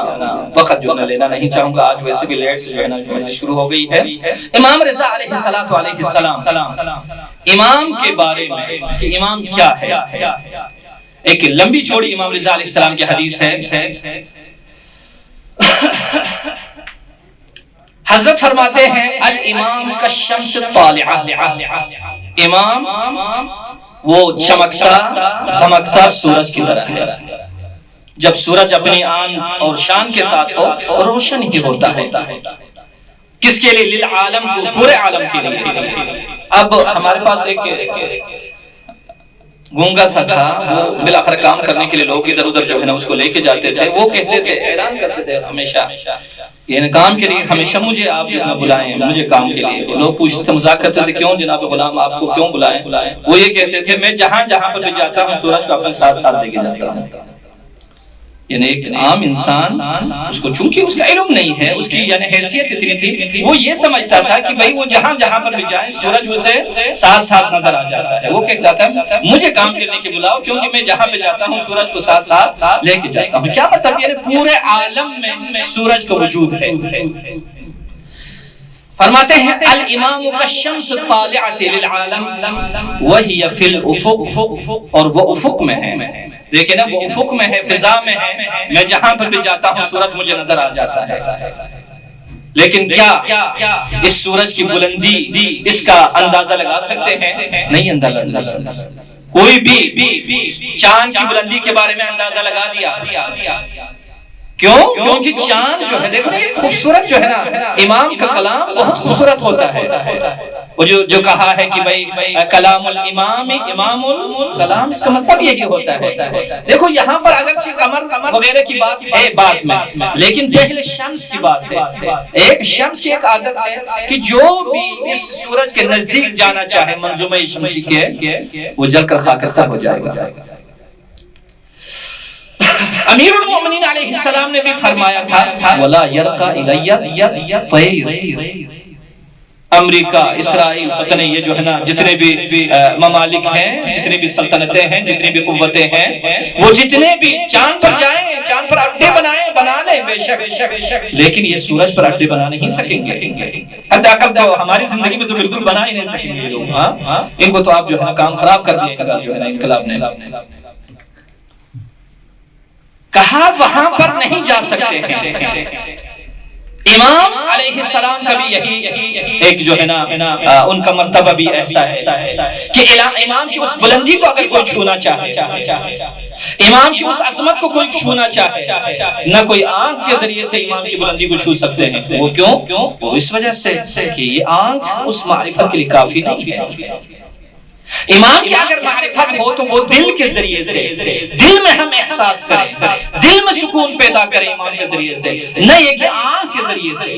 وقت جو ہے نا لینا نہیں چاہوں گا، آج ویسے بھی لیٹ سے جو ہے نا شروع ہو گئی ہے۔ امام رضا علیہ السلام امام کے بارے میں کہ امام کیا ہے، ایک لمبی چوڑی امام رضا علیہ السلام کی حدیث ہے۔ حضرت فرماتے ہیں الامام کالشمس طالعہ، امام وہ چمکتا دھمکتا سورج کی طرح ہے، جب سورج اپنی آن اور شان کے ساتھ ہو روشن ہی ہوتا ہے۔ کس کے لیے؟ للعالم کو، پورے عالم کے لیے۔ اب ہمارے پاس ایک گونگا سا تھا، وہ بالاخر کام کرنے کے لیے لوگ ادھر ادھر جو ہے نا اس کو لے کے جاتے تھے، وہ کہتے تھے، اعلان کرتے تھے ہمیشہ، یعنی کام کے لیے ہمیشہ مجھے آپ جو ہے بلائیں، مجھے کام کے لیے۔ لوگ پوچھتے تھے، مذاق کرتے تھے، کیوں جناب غلام آپ کو کیوں بلائیں؟ وہ یہ کہتے تھے میں جہاں جہاں پر بھی جاتا ہوں سورج کو اپنے ساتھ ساتھ لے کے جاتا ہوں۔ یعنی ایک عام انسان، اس کو چونکہ اس کا علم نہیں ہے، اس کی یعنی حیثیت اتنی تھی، وہ یہ سمجھتا تھا کہ بھئی وہ جہاں جہاں پر بھی جائیں سورج اسے ساتھ ساتھ نظر آ جاتا ہے۔ وہ کہتا تھا مجھے کام کرنے کے بلاؤ، کیونکہ میں جہاں پہ جاتا ہوں سورج کو ساتھ ساتھ لے کے جاتا ہوں۔ کیا مطلب؟ یعنی پورے عالم میں سورج کا وجود ہے۔ فرماتے ہیں الامام کالشمس طالعۃ للعالم وہی فی الافق، اور وہ افق میں ہے، دیکھیں نا وہ افق میں ہے، فضا میں ہے، میں جہاں پر بھی جاتا ہوں سورج مجھے نظر آ جاتا ہے۔ لیکن کیا اس سورج کی بلندی اس کا اندازہ لگا سکتے ہیں؟ نہیں اندازہ لگا سکتے۔ کوئی بھی چاند کی بلندی کے بارے میں اندازہ لگا دیا، کیوں؟ کیونکہ چاند جو ہے دیکھو یہ خوبصورت جو ہے نا، امام کا کلام بہت خوبصورت ہوتا ہے۔ وہ جو کہا ہے کہ بھئی کلام الامام امام الکلام، اس کا مطلب یہی ہوتا ہے۔ دیکھو یہاں پر اگرچہ قمر وغیرہ کی بات ہے بعد میں، لیکن پہلے شمس کی بات ہے۔ ایک شمس کی ایک عادت ہے کہ جو بھی اس سورج کے نزدیک جانا چاہے منظومہ شمسی کے، وہ جل کر خاکستر ہو جائے گا۔ امیر المومنین علیہ السلام نے بھی فرمایا تھا وَلَا يَرْقَى إِلَيَّ طَيْرٌ، امریکہ، اسرائیل، پتہ نہیں یہ جو ہے نا جتنے بھی ممالک ہیں، جتنے بھی سلطنتیں ہیں، جتنی بھی قوتیں ہیں، وہ جتنے بھی چاند پر جائیں، چاند پر اڈے بنا لیں بے شک، لیکن یہ سورج پر اڈے بنا نہیں سکیں گے۔ حداقل تو ہماری زندگی میں تو بالکل بنا ہی نہیں سکیں گے یہ لوگ۔ ان کو تو آپ جو ہے نا کام خراب کر دیا گا جو ہے نا انقلاب نے۔ کہا وہاں پر نہیں جا سکتے ہیں۔ امام علیہ السلام کا بھی یہی ایک جو ہے نا ان کا مرتبہ بھی ایسا ہے کہ امام کی اس بلندی کو اگر کوئی چھونا چاہے، امام کی اس عظمت کو کوئی چھونا چاہے، نہ کوئی آنکھ کے ذریعے سے امام کی بلندی کو چھو سکتے ہیں۔ وہ کیوں؟ وہ اس وجہ سے کہ یہ آنکھ اس معرفت کے لیے کافی نہیں ہے۔ امام کی اگر معرفت ہو تو وہ دل کے ذریعے سے، دل میں ہم احساس کریں، دل میں سکون پیدا کریں امام کے ذریعے سے، نہ یہ کہ آنکھ کے ذریعے سے۔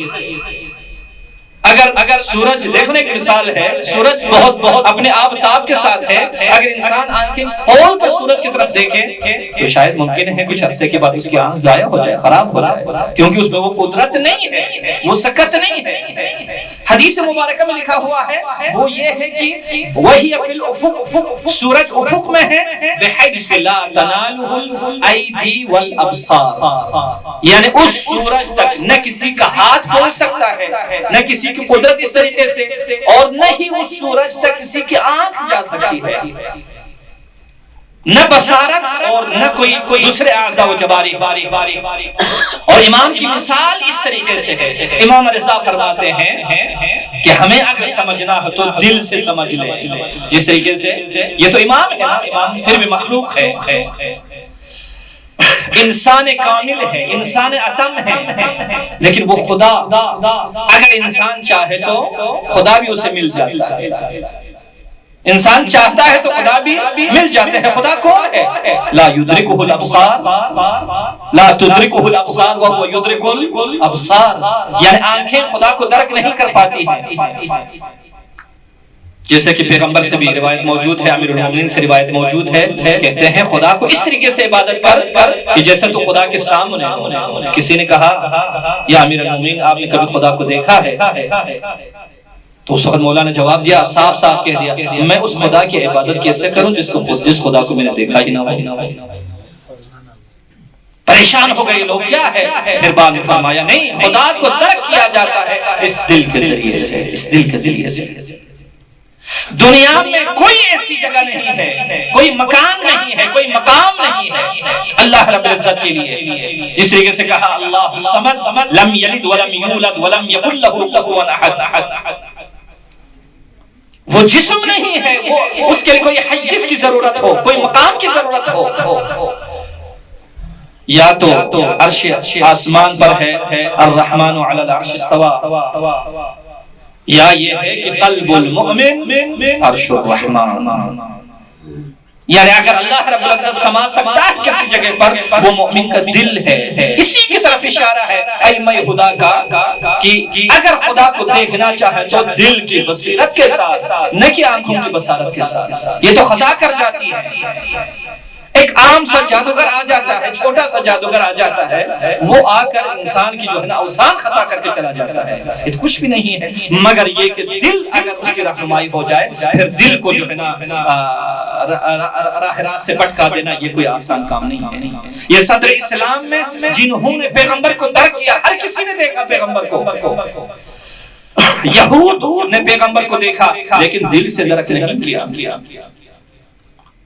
اگر سورج، دیکھنے ایک مثال ہے، سورج بہت اپنے آفتاب کے ساتھ ہے، اگر انسان آنکھیں کھول کر سورج کی طرف دیکھے تو شاید ممکن ہے کچھ عرصے کے بعد اس کی آنکھ ضائع ہو جائے، خراب ہو جائے، کیونکہ اس میں وہ قدرت نہیں ہے، وہ سکت نہیں ہے۔ حدیث مبارکہ میں لکھا ہوا ہے وہ یہ ہے کہ وہی فی الافق، سورج افق میں ہے، بحیث لا تنالہ الایدی والابصار، یعنی اس سورج تک نہ کسی کا ہاتھ پہنچ سکتا ہے، نہ کسی کی قدرت اس طریقے سے، اور نہ ہی اس سورج تک کسی کی آنکھ جا سکتی ہے، نہ بصارت اور نہ کوئی دوسرے اعضاء و جوارح۔ اور امام کی مثال اس طریقے سے ہے۔ امام رضا فرماتے ہیں کہ ہمیں اگر سمجھنا ہو تو دل سے سمجھ لیں، جس طریقے سے یہ تو امام ہے نا، امام پھر بھی مخلوق ہے۔ انسان کامل ہے، انسان اتم ہے، لیکن وہ خدا اگر انسان چاہے تو خدا بھی اسے مل جاتا ہے۔ انسان چاہتا ہے تو خدا بھی مل جاتے ہیں۔ خدا کون ہے؟ لا یدرکہ الابصار لا تدرکہ الابصار وہو یدرک الابصار، یعنی آنکھیں خدا کو درک نہیں کر پاتی ہیں۔ جیسے کہ پیغمبر سے بھی روایت موجود ہے، امیر المومنین سے روایت موجود ہے، کہتے ہیں خدا کو اس طریقے سے عبادت کر کہ جیسے تو خدا کے سامنے ہو۔ کسی نے کہا یا امیر المومنین آپ نے کبھی خدا کو دیکھا ہے؟ تو اس وقت مولا نے جواب دیا، صاف صاف کہہ دیا، میں اس خدا کی عبادت کیسے کروں جس خدا کو میں نے دیکھا ہی نہ ہو۔ پریشان ہو گئے لوگ، کیا ہے؟ پھر بعد میں فرمایا نہیں، خدا کو درک کیا جاتا ہے اس دل کے ذریعے سے، اس دل کے ذریعے سے۔ دنیا میں کوئی ایسی جگہ نہیں ہے، کوئی مکان نہیں ہے، کوئی مقام نہیں ہے اللہ رب العزت کے لیے، جس طریقے سے کہا اللہ الصمد لم یلد ولم یولد ولم یکن لہ کفوا احد۔ وہ جسم نہیں ہے، وہ اس کے لیے کوئی حیز کی ضرورت ہو، کوئی مقام کی ضرورت ہو۔ یا تو عرش آسمان پر ہے، الرحمن علی العرش استوى، یا یہ ہے کہ قلب المؤمن عرش الرحمن، یعنی اگر اللہ رب العزت سما سکتا ہے کسی جگہ پر، وہ مومن کا دل ہے۔ اسی کی طرف اشارہ ہے ائمہ خدا کا کہ اگر خدا کو دیکھنا چاہے تو دل کی بصیرت کے ساتھ، نہ کہ آنکھوں کی بصارت کے ساتھ، یہ تو خطا کر جاتی ہے۔ ایک عام سا جادوگر آ جاتا ہے، چھوٹا سا جادوگر آ جاتا ہے، وہ آ کر انسان کی جو ہے نا اوزان خطا کر کے چلا جاتا ہے، یہ کچھ بھی نہیں ہے، مگر یہ کہ دل اگر اس کی رہنمائی ہو جائے، پھر دل کو جو ہے نا راہ راست سے بھٹکا دینا یہ کوئی آسان کام نہیں ہے۔ یہ صدر اسلام میں جنہوں نے پیغمبر کو درک کیا، ہر کسی نے دیکھا پیغمبر کو، یہود نے پیغمبر کو دیکھا لیکن دل سے درک نہیں کیا،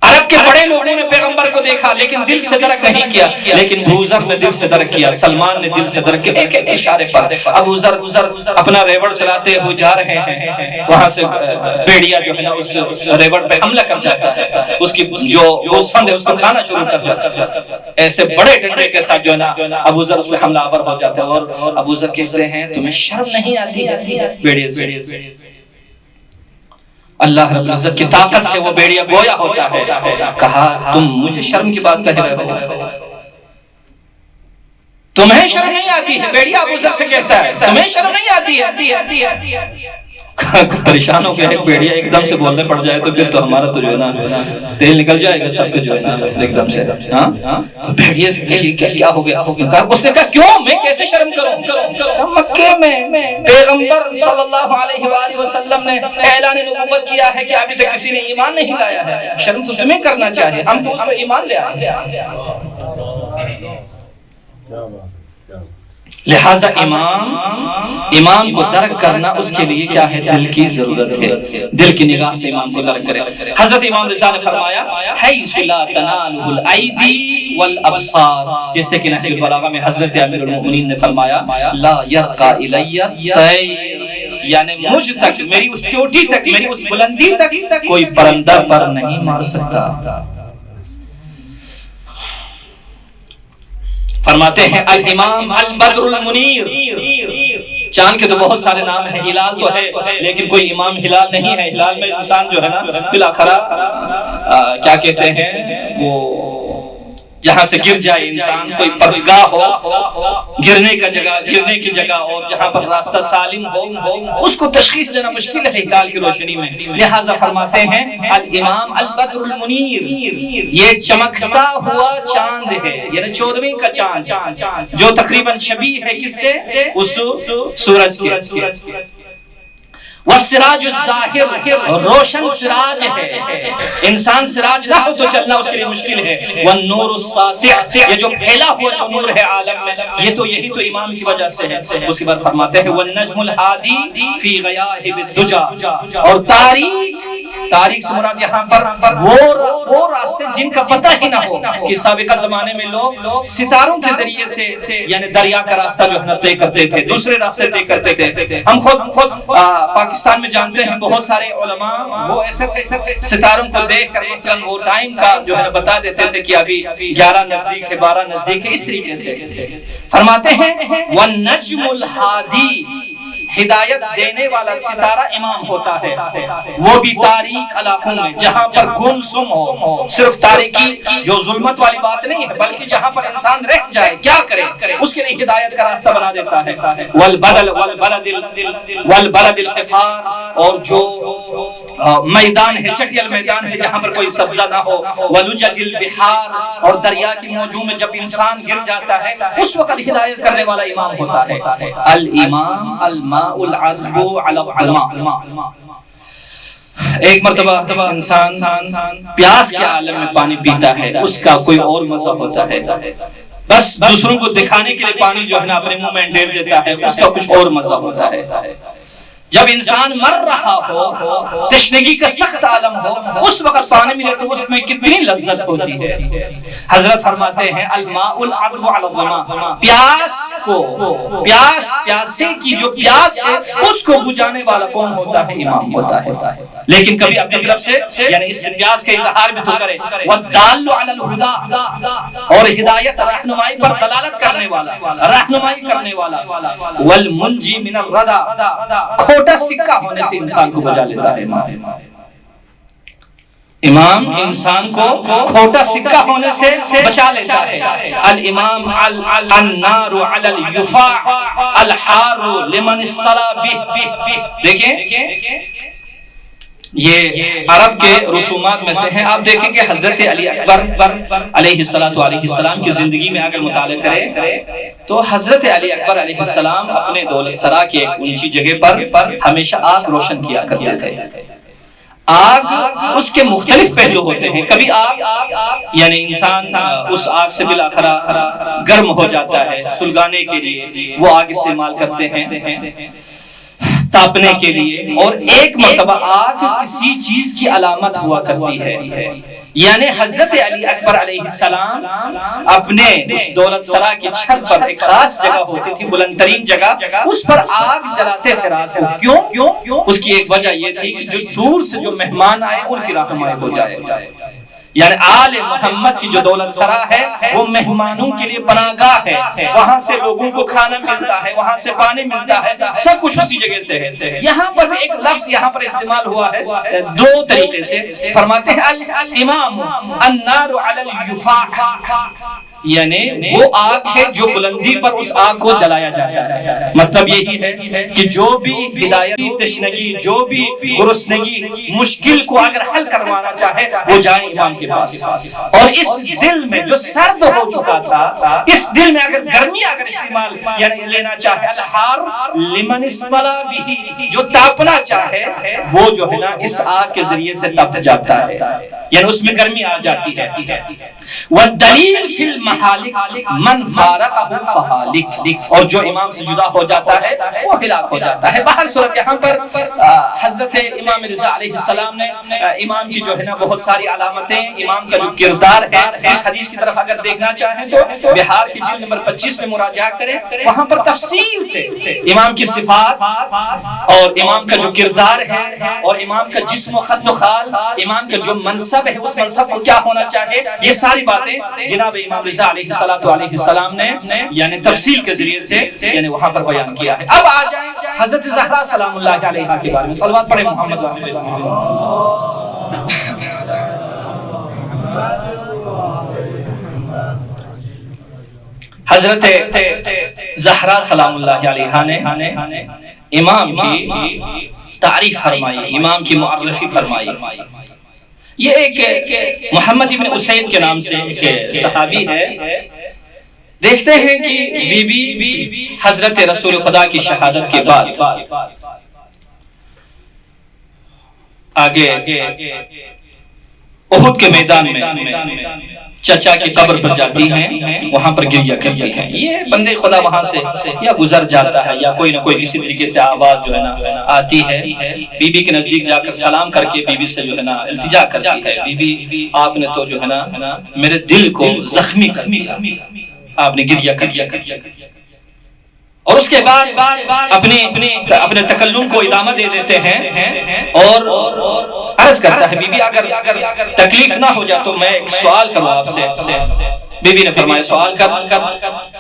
عرب کے بڑے لوگوں نے پیغمبر کو دیکھا لیکن دل سے درک نہیں کیا، لیکن ابوذر نے دل سے درک کیا، سلمان نے دل سے درک کیا۔ ایک ایک اشارے پر ابوذر اپنا ریوڑ چلاتے ہوئے جا رہے ہیں، وہاں سے بھیڑیا جو ہے نا اس ریوڑ پہ حملہ کر جاتا ہے، اس کی جو گوسفند ہے اس کو کھانا شروع کر جاتا ہے، ایسے بڑے ڈنڈے کے ساتھ جو ہے نا ابوذر اس پہ حملہ آور ہو جاتا ہے، اور ابوذر کہتے ہیں تمہیں شرم نہیں آتی بھیڑیے سے؟ اللہ رب العزت کی طاقت سے وہ بھیڑیا گویا ہوتا ہے، کہا تم مجھے شرم کی بات کہہ رہے ہو، تمہیں شرم نہیں آتی ہے؟ بھیڑیا ابوذر سے کہتا ہے تمہیں شرم نہیں آتی ہے؟ پریشان ہو گیا ہے بھیڑیا، ایک دم سے بولنے پڑ جائے تو پھر تو ہمارا تو جو ہے نا تیل نکل جائے گا سب کے جو ہے نا ایک دم سے۔ تو بھیڑیا سے کہی کیا ہو گیا؟ اس نے کہا کیوں، میں کیسے شرم کروں؟ مکے میں پیغمبر صلی اللہ علیہ وآلہ وسلم نے اعلان نبوت کیا ہے کہ ابھی تک کسی نے ایمان نہیں لایا ہے، شرم تو تمہیں کرنا چاہیے، ہم تو اس میں ایمان لے آئے۔ لہٰذا امام کو درک کرنا اس کے لیے کیا ہے؟ دل کی ضرورت ہے، دل کی نگاہ سے امام کو درک کرے۔ حضرت امام رضا نے فرمایا حیث لا تنالہ الایدی والابصار، جیسے کہ نہج البلاغہ میں حضرت امیر المؤمنین نے فرمایا لا یرقى الی طیر، یعنی مجھ تک، میری اس چوٹی تک، میری اس بلندی تک کوئی پرندہ پر نہیں مار سکتا۔ فرماتے ہیں الامام البدر المنیر، چاند کے تو بہت سارے نام ہیں، ہلال تو ہے لیکن کوئی امام ہلال نہیں ہے، ہلال میں انسان جو ہے نا بالاخرہ کیا کہتے ہیں وہ جہاں سے گر جائے انسان، کوئی پرتگاہ ہو، گرنے کی جگہ اور جہاں پر راستہ سالم ہو، اس کو تشخیص دینا مشکل ہے ہلال کی روشنی میں۔ لہٰذا فرماتے ہیں الامام البدر المنیر، یہ چمکتا ہوا چاند ہے، یعنی 14ویں کا چاند جو تقریباً شبیہ ہے کس سے؟ اس سورج کے۔ والسراج الظاہر، روشن سراج ہے، انسان سراج نہ ہو تو چلنا اس کے لیے مشکل ہے۔ والنور الساطع، یہ جو پھیلا ہوا جو نور ہے عالم میں، یہ تو یہی تو امام کی وجہ سے ہے۔ اس کے بعد فرماتے ہیں والنجم الہادی فی غیاہب الدجا، اور تاریخ سے مراد یہاں پر وہ راستے جن کا پتہ ہی نہ ہو، کہ سابقہ زمانے میں لوگ ستاروں کے ذریعے سے یعنی دریا کا راستہ جو ہے طے کرتے تھے، دوسرے راستے طے کرتے تھے۔ ہم خود پاکستان میں جانتے ہیں بہت سارے علماء وہ ایسے تھے ستاروں کو دیکھ کر مثلا وہ ٹائم کا جو ہے بتا دیتے تھے کہ ابھی 11 نزدیک ہے 12 نزدیک ہے، اس طریقے سے فرماتے ہیں وَالنَّجْمُ الْحَادِي، ہدایت دینے والا ستارہ امام ہوتا ہے، وہ بھی تاریک علاقوں میں جہاں پر گم سم ہو، صرف تاریکی جو ظلمت والی بات نہیں ہے بلکہ جہاں پر انسان رہ جائے کیا کرے اس کے لیے ہدایت کا راستہ بنا دیتا ہے۔ والبلد القفار، اور جو میدان ہے چٹیل میدان ہے جہاں پر کوئی سبزہ نہ ہو، ولجج البحار، اور دریا کی موجوں میں جب انسان گر جاتا ہے اس وقت ہدایت کرنے والا امام ہوتا ہے۔ الامام الماء العذب علی الظما، ایک مرتبہ انسان پیاس کے عالم میں پانی پیتا ہے، اس کا کوئی اور مزہ ہوتا ہے، بس دوسروں کو دکھانے کے لیے پانی جو ہے نا اپنے منہ میں ڈیر دیتا ہے، اس کا کچھ اور مزہ ہوتا ہے۔ جب انسان مر رہا ہو، تشنگی کا سخت عالم ہو، اس وقت پانی ملے تو اس میں کتنی لذت ہوتی ہے۔ حضرت فرماتے ہیں الماء العذب علی الظما، پیاسے کی جو پیاس ہے اس کو بجھانے والا کون ہوتا ہے؟ امام ہوتا ہے۔ لیکن کبھی اپنی طرف سے یعنی اس پیاس کا اظہار بھی تو کرے۔ والدال علی الہدی، اور ہدایت رہنمائی پر دلالت کرنے والا، رہنمائی کرنے والا۔ والمنجی من الردی، کھوٹا سکہ ہونے سے انسان کو بچا لیتا ہے امام انسان کو کھوٹا سکہ ہونے سے بچا لیتا ہے۔ الامام النار علی اليفاع الحار لمن اصطلى به، دیکھیں یہ عرب کے رسومات میں سے ہیں۔ آپ دیکھیں کہ حضرت علی اکبر علیہ السلام کی زندگی میں اگر مطالعہ کریں تو حضرت علی اکبر علیہ السلام اپنے دولت سرا کی ایک اونچی جگہ پر ہمیشہ آگ روشن کیا کرتے تھے۔ آگ اس کے مختلف پہلو ہوتے ہیں، کبھی آگ یعنی انسان اس آگ سے بالآخرہ گرم ہو جاتا ہے، سلگانے کے لیے وہ آگ استعمال کرتے ہیں تاپنے کے لیے، اور ایک مرتبہ آگ کسی چیز کی علامت ہوا کرتی ہے۔ یعنی حضرت علی اکبر علیہ السلام اپنے اس دولت سرا کی چھت پر ایک خاص جگہ ہوتی تھی، بلند ترین جگہ، اس پر آگ جلاتے تھے رات کو۔ کیوں؟ اس کی ایک وجہ یہ تھی کہ جو دور سے جو مہمان آئے ان کی رہنمائی ہو جائے، یعنی آل محمد کی جو دولت سرا ہے وہ مہمانوں کے لیے پناہ گاہ ہے، وہاں سے لوگوں کو کھانا ملتا ہے، وہاں سے پانی ملتا ہے، سب کچھ اسی جگہ سے ہے۔ یہاں پر بھی ایک لفظ یہاں پر استعمال ہوا ہے دو طریقے سے، فرماتے ہیں الامام النار علی اليفاع، یعنی وہ آگ ہے جو بلندی پر اس آگ کو جلایا جاتا ہے۔ مطلب یہی ہے کہ جو بھی ہدایت، تشنگی، جو بھی گرسنگی، مشکل کو اگر حل کروانا چاہے وہ جائے امام کے پاس، اور اس دل میں جو سرد ہو چکا تھا، اس دل میں اگر گرمی اگر استعمال یعنی لینا چاہے، الحار لمن اصطلى به، جو تاپنا چاہے وہ جو ہے نا اس آگ کے ذریعے سے تپ جاتا ہے، یعنی اس میں گرمی آ جاتی ہے۔ والدلیل فی المحالک من فارقہ فہالک، اور جو امام سے جدا ہو جاتا ہے وہ ہلاک ہو جاتا ہے۔ بہر صورت یہاں پر حضرت امام رضا علیہ السلام نے امام کی جو ہے نا بہت ساری علامتیں، امام کا جو کردار ہے، اس حدیث کی طرف اگر دیکھنا چاہیں تو بہار کی جلد نمبر 25 میں مراجعہ کریں، وہاں پر تفصیل سے امام کی صفات اور امام کا جو کردار ہے اور امام کا جسم و خط و خال، امام کا جو منصب ہے اس منصب کو کیا ہونا چاہیے، یہ ساری باتیں جناب امام رضا علیہ السلام نے یعنی تفصیل کے ذریعے سے یعنی وہاں پر بیان کیا ہے۔ اب آ جائیں حضرت زہرا سلام اللہ علیہا کے بارے میں، صلوات پڑھیں محمد و علیہ محمد۔ حضرت زہرا سلام اللہ علیہا نے امام کی تعریف فرمائی، امام کی معرفی فرمائی۔ یہ ایک محمد ابن اسید کے نام سے ایک صحابی ہے۔ دیکھتے ہیں کہ بی بی حضرت رسول خدا کی شہادت کے بعد آگے احد کے میدان میں چچا کی قبر پر جاتی ہیں، وہاں پر گریہ کرتی ہیں۔ یہ بندے خدا وہاں سے یا گزر جاتا ہے یا کوئی نہ کوئی کسی طریقے سے آواز جو ہے نا آتی ہے، بی بی کے نزدیک جا کر سلام کر کے بی بی سے جو ہے نا التجا کرتی ہے، بی بی آپ نے تو جو ہے نا میرے دل کو زخمی کر دیا، آپ نے گریہ کر دیا۔ اور اس کے بعد اپنے تکلم کو ادامہ دے دیتے ہیں اور عرض کرتا ہے بی بی اگر تکلیف نہ ہو جائے تو میں ایک سوال کروں آپ سے. بی بی نے فرمایا سوال کر.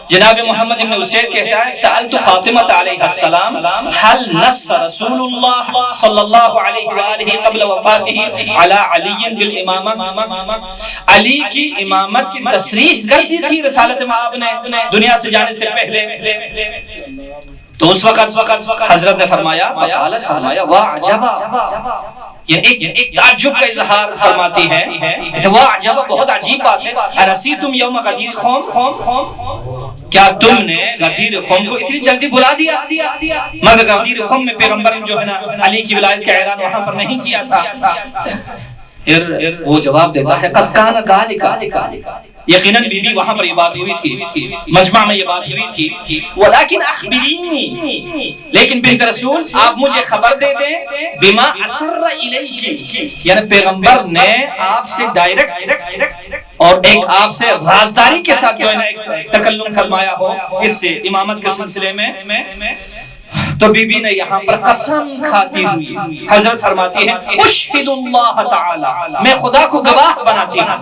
جناب محمد ابن اسید کہتا ہے سألت فاطمہ علیہ السلام هل نص رسول اللہ صلی اللہ علیہ وآلہ قبل وفاتہ علی علی بالامامہ، علی کی امامت کی تصریح کر دی تھی رسالت مآب نے دنیا سے جانے سے پہلے؟ تو اس وقت حضرت نے فرمایا فقالت فرمایا وعجبا، یعنی ایک تعجب کا اظہار فرماتی ہے. وعجبا بہت عجیب بات ہے. انسیتم یوم غدیر قوم، کیا تم نے غدیر قوم کو اتنی جلدی بلا دیا؟ مگر غدیر قوم میں پیغمبر جو ہے نا علی کی ولایت کا اعلان وہاں پر نہیں کیا تھا. پھر وہ جواب دیتا ہے قد کان ذالک، یقیناً بی بی وہاں پر یہ بات ہوئی تھی، مجمع میں یہ بات ہوئی تھی. ولیکن اخبرینی، لیکن بہتر رسول آپ مجھے خبر دے دیں بما اسر الیکی، یعنی پیغمبر نے آپ سے ڈائریکٹ اور ایک آپ سے رازداری کے ساتھ جو ہے نا ایک تکلم فرمایا ہو اس سے امامت کے سلسلے میں. تو بی بی نے یہاں پر قسم کھاتی ہوئی حضرت فرماتی ہے اشہد اللہ تعالی، میں خدا کو گواہ بناتی ہوں.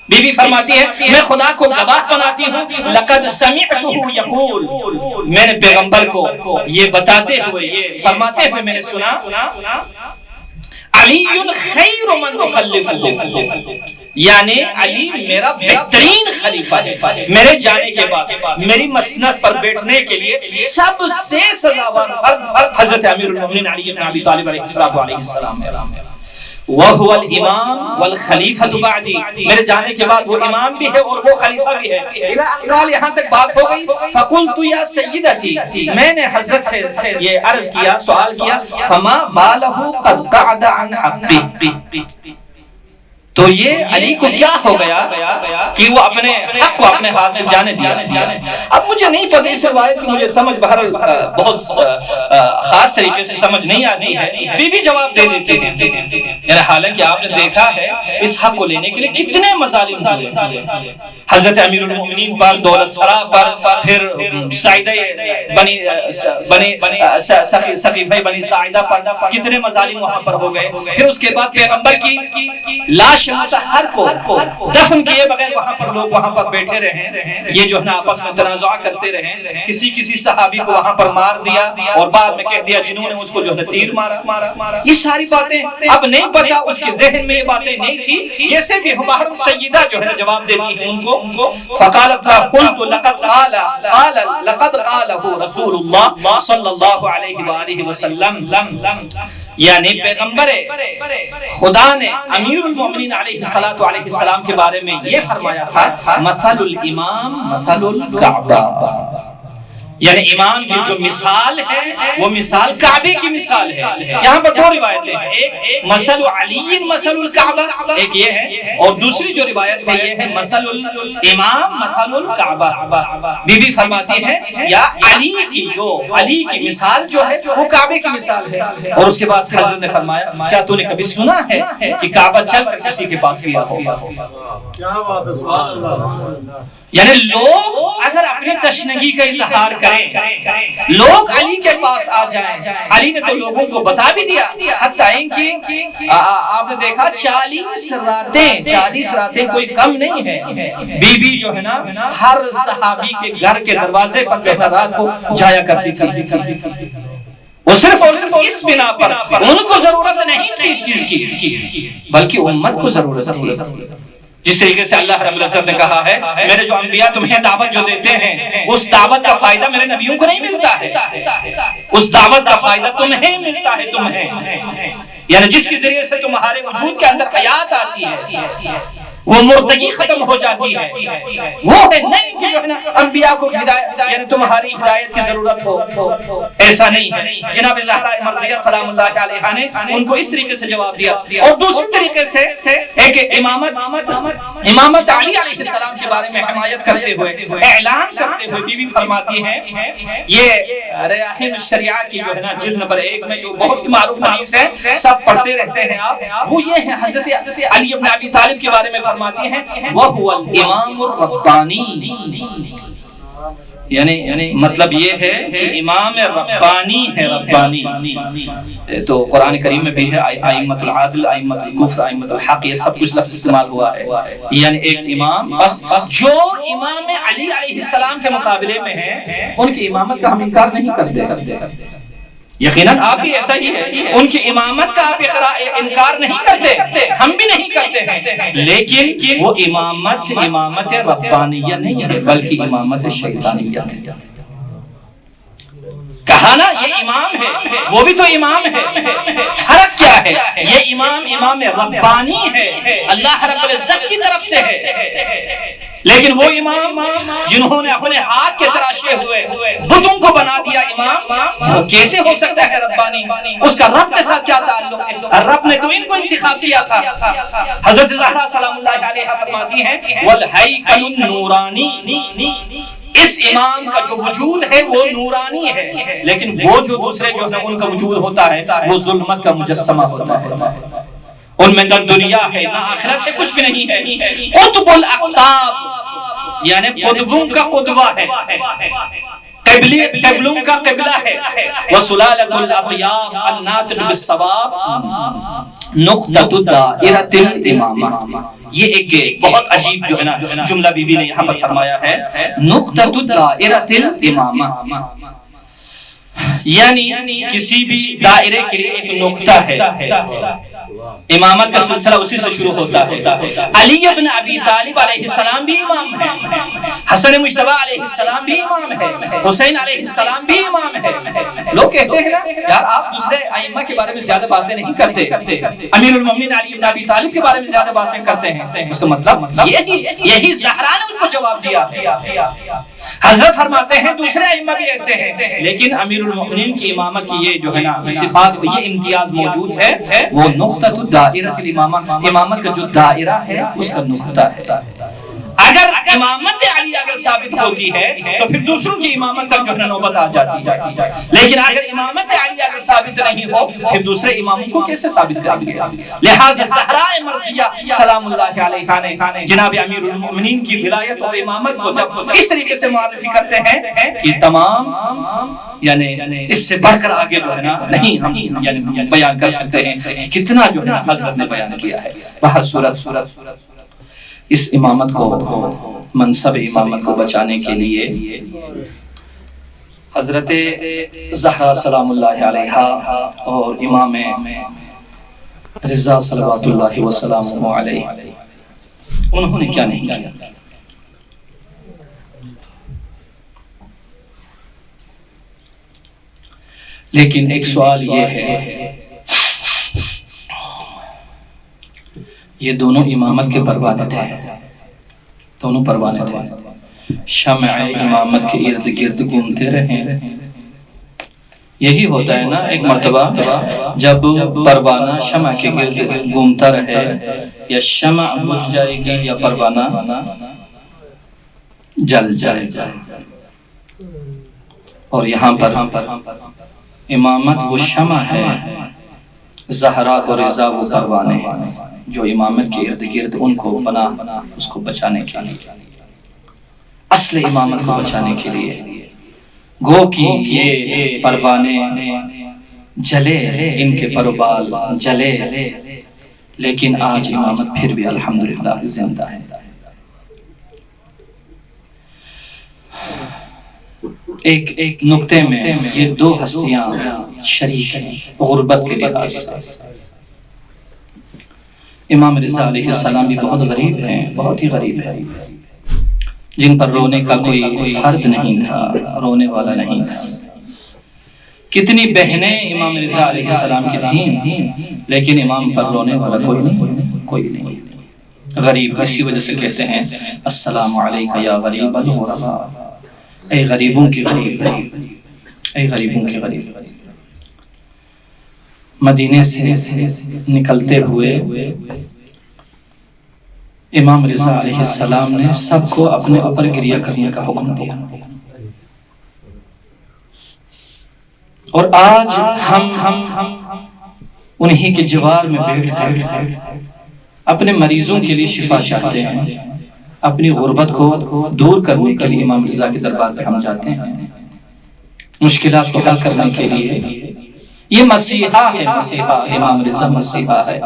بی بی فرماتی ہے میں خدا کو گواہ بناتی ہوں لقد سمعتہ یقول، میں نے پیغمبر کو یہ بتاتے ہوئے یہ فرماتے ہوئے میں نے سنا علی خیر من اخلفہ، یعنی علی میرا بہترین خلیفہ ہے، میرے جانے کے بعد میری مسند پر بیٹھنے کے لیے سب سے سزاوار فرد حضرت امیر المومنین علی بن ابی طالب علیہ السلام ہے. وَهُوَ الْإِمَامُ وَالْخَلِيفَةُ بَعْدِي، میرے جانے کے بعد وہ امام بھی ہے اور وہ خلیفہ بھی ہے. قال یہاں تک بات ہو گئی. فَقُلْتُ يَا سَيِّدَتِي، میں نے حضرت سے یہ عرض کیا، سوال کیا فَمَا بَالَهُ قَدْ قَعَدَ عَنْ حَقِّهِ، تو یہ علی کو کیا ہو گیا کہ وہ اپنے حق کو اپنے ہاتھ سے جانے دیا. اب مجھے نہیں پتہ اس روایت کی مجھے سمجھ بہرحال بہت خاص طریقے سے سمجھ نہیں آتی ہے. بی بی جواب دے دیتے ہیں، یعنی حالانکہ آپ نے دیکھا ہے اس حق کو لینے کے لیے کتنے مظالم ہوئے. حضرت امیر المومنین پر، دولت سرا پر، پھر سعیدہ سقیفہ بنی ساعدہ پر کتنے مظالم وہاں پر ہو گئے. پھر اس کے بعد پیغمبر کی لاش مطہر کو دفن کیے بغیر وہاں پر لوگ وہاں پر بیٹھے رہے، یہ جو ہے نا آپس میں تنازع کرتے رہے. کسی صحابی کو وہاں پر مار دیا اور بعد میں کہہ دیا جنہوں نے اس کو جو ہے تیر مارا. یہ ساری باتیں اب نہیں پتا، اس کے ذہن میں یہ باتیں نہیں تھی. جیسے بھی بہر سیدہ جو ہے نا جواب دیتی ہے ان کو فقالت قلت لقد قالہ رسول اللہ صلی اللہ علیہ وآلہ وسلم، یعنی پیغمبر خدا نے امیر المومنین علیہ السلام کے بارے میں یہ فرمایا تھا مثل الامام مثل الکعبہ، یعنی امام کی جو مثال ہے وہ مثال کعبے کی مثال ہے. یہاں پر دو روایتیں ہیں، ایک مثل علی مثل الکعبہ، ایک یہ ہے، اور دوسری جو روایت ہے یہ ہے مثل الامام مثل الکعبہ. بی بی فرماتی ہے یا علی کی مثال جو ہے وہ کعبے کی مثال ہے. اور اس کے بعد حضرت نے فرمایا کیا تو نے کبھی سنا ہے کہ کعبہ چل کر کسی کے پاس گیا ہوگا؟ کیا بات ہے، سبحان اللہ. یعنی لوگ اگر اپنی تشنگی کا اظہار کریں، لوگ علی کے پاس آ جائیں. علی نے تو لوگوں کو بتا بھی دیا، حتیٰ کہ آپ نے دیکھا 40 راتیں کوئی کم نہیں ہے. بی بی جو ہے نا ہر صحابی کے گھر کے دروازے پر جو ہے رات کو جایا کرتی تھی. وہ صرف اور صرف اس بنا پر ان کو ضرورت نہیں تھی اس چیز کی، بلکہ امت کو ضرورت تھی. جس طریقے سے اللہ رب العزت نے کہا ہے میرے جو انبیاء تمہیں دعوت جو دیتے ہیں اس دعوت کا فائدہ میرے نبیوں کو نہیں ملتا ہے، اس دعوت کا فائدہ تمہیں ملتا ہے. تمہیں یعنی جس کے ذریعے سے تمہارے وجود کے اندر حیات آتی ہے، وہ مردگی ختم ہو جاتی ہے. وہ ہے نہیں کہ جو ہے نا انبیاء کو ہدایت یعنی تمہاری ہدایت کی ضرورت ہو، ایسا نہیں ہے. جناب زہرا مرضیہ سلام اللہ علیہا نے ان کو اس طریقے سے جواب دیا. اور دوسری طریقے سے ایک امامت علی علیہ السلام کے بارے میں حمایت کرتے ہوئے اعلان کرتے ہوئے بی بی فرماتی ہیں، یہ ریاحین الشریعہ کی جو ہے نا جلد نمبر 1 میں جو بہت ہی معروف حدیث ہے، سب پڑھتے رہتے ہیں آپ، وہ یہ ہے حضرت علی بن ابی طالب کے بارے میں فرماتی ہیں وَهُوَ الْإِمَامُ الرَّبَّانِي، یعنی مطلب یہ ہے کہ امام ربانی ہے، ربانی تو قرآن کریم میں بھی ہے ائمۃ العدل، ائمۃ الکفر، ائمۃ الحق، یہ سب کچھ لفظ استعمال ہوا ہے، یعنی ایک امام بس جو امام علی علیہ السلام کے مقابلے میں ہے ان کی امامت کا ہم انکار نہیں کرتے، یقیناً آپ بھی ایسا ہی ہے، ان کی امامت کا آپ انکار نہیں کرتے، ہم بھی نہیں کرتے ہیں، لیکن وہ امامت ربانیہ نہیں ہے بلکہ امامت شیطانیت ہے۔ کہا نا یہ امام ہے، وہ بھی تو امام ہے، فرق کیا ہے؟ یہ امام ربانی ہے، اللہ رب العزت کی طرف سے ہے، لیکن وہ امام جنہوں نے اپنے ہاتھ کے تراشے ہوئے بتوں کو بنا دیا امام، وہ کیسے ہو سکتا ہے ربانی؟ اس کا رب کے ساتھ کیا تعلق ہے؟ رب نے تو ان کو انتخاب کیا تھا۔ حضرت زہرا سلام اللہ علیہا فرماتی ہیں والہیکل النورانی، اس امام کا جو وجود ہے وہ نورانی ہے، لیکن وہ جو دوسرے جو ان کا وجود ہوتا ہے وہ ظلمت کا مجسمہ ہوتا ہے، ان میں نہ دنیا ہے نہ آخرت ہے، کچھ بھی نہیں ہے۔ قطب الاقطاب یعنی قطبوں کا قطبہ ہے، قبلوں کا قبلہ ہے، وسلالۃ الاطیاب الناطق بالصواب نقطۃ دائرۃ الامامہ۔ یہ ایک بہت عجیب جو ہے نا جملہ بی بی نے یہاں پر فرمایا ہے، نقطۃ دائرۃ الامامہ، یعنی کسی بھی دائرے کے لیے ایک نقطہ ہے، امامت کا سلسلہ اسی سے شروع ہوتا ہے۔ علی ابن ابی طالب علیہ السلام بھی امام ہے، حسن مجتبی علیہ السلام بھی امام ہے، حسین علیہ السلام بھی امام ہے۔ لوگ کہتے ہیں نا یار آپ دوسرے ائمہ کے بارے میں زیادہ باتیں نہیں کرتے، امیر المومنین علی ابن ابی طالب کے بارے میں زیادہ باتیں کرتے ہیں، اس کا مطلب یہی زہرا نے اس کو جواب دیا۔ حضرت فرماتے ہیں دوسرے ائمہ بھی ایسے ہیں، لیکن امیر المومنین کی امامت کی یہ جو ہے نا صفات، یہ امتیاز موجود ہے، وہ نقطۃ دائرۃ الامامہ، امامت کا جو دائرہ ہے اس کا نقطہ ہے۔ اگر امامت علی اگر ثابت ہوتی ہے تو پھر دوسروں کی امامت تک جو ہے نوبت آ جاتی ہے، لیکن اگر امامت علی اگر ثابت نہیں ہو پھر دوسرے اماموں کو کیسے ثابت کریں گے؟ لہذا زہرا مرضیہ سلام اللہ علیہا نے جناب امیر المومنین کی ولایت اور امامت کو جب اس طریقے سے معرفی کرتے ہیں کہ تمام یعنی اس سے بڑھ کر آگے جو ہے نا نہیں ہم یعنی بیان کر سکتے ہیں کتنا جو ہے حضرت نے بیان کیا ہے۔ بہر صورت اس امامت کو، منصب امامت کو بچانے کے لیے حضرت زہرا سلام اللہ علیہا اور امام رضا صلوات اللہ وسلامہ علیہ انہوں نے کیا نہیں کیا؟ لیکن ایک سوال یہ ہے، یہ دونوں امامت کے پروانے تھے، دونوں پروانے تھے، شمع امامت کے ارد گرد گھومتے رہے۔ یہی ہوتا ہے نا ایک مرتبہ جب پروانہ شمع کے گرد گھومتا رہے، یا شمع بجھ جائے گی یا پروانہ جل جائے گا۔ اور یہاں پر امامت وہ شمع ہے، زہرا و رضا وہ پروانے ہیں جو امامت کے ارد گرد ان کو بنا اس کو بچانے کے لیے، اصل امامت کو بچانے کے لیے۔ گو کہ یہ پروانے جلے، ان کے پروبال جلے، لیکن آج امامت پھر بھی الحمدللہ زندہ ہے۔ ایک نقطے میں یہ دو ہستیاں شریک ہیں غربت کے لحاظ سے۔ امام رضا علیہ السلام بھی بہت غریب ہیں، بہت ہی غریب ہیں، جن پر رونے کا کوئی فرد نہیں تھا، رونے والا نہیں تھا۔ کتنی بہنیں امام رضا علیہ السلام کی تھیں، لیکن امام پر رونے والا کوئی نہیں، غریب۔ اسی وجہ سے کہتے ہیں السلام علیکہ یا غریب الغرباء، اے غریبوں کی غریب، اے غریبوں کی غریب۔ مدینے سے نکلتے ہوئے امام رضا علیہ السلام نے سب کو اپنے اوپر گریہ کرنے کا حکم دیا، اور آج ہم انہی کے جوار میں بیٹھ کر اپنے مریضوں کے لیے شفا چاہتے ہیں، اپنی غربت کو دور کرنے کے لیے امام رضا کے دربار پہ ہم جاتے ہیں، مشکلات کو حل کرنے کے لیے۔ یہ مسیحا ہے، مسیحا امام رضا مسیحا ہے۔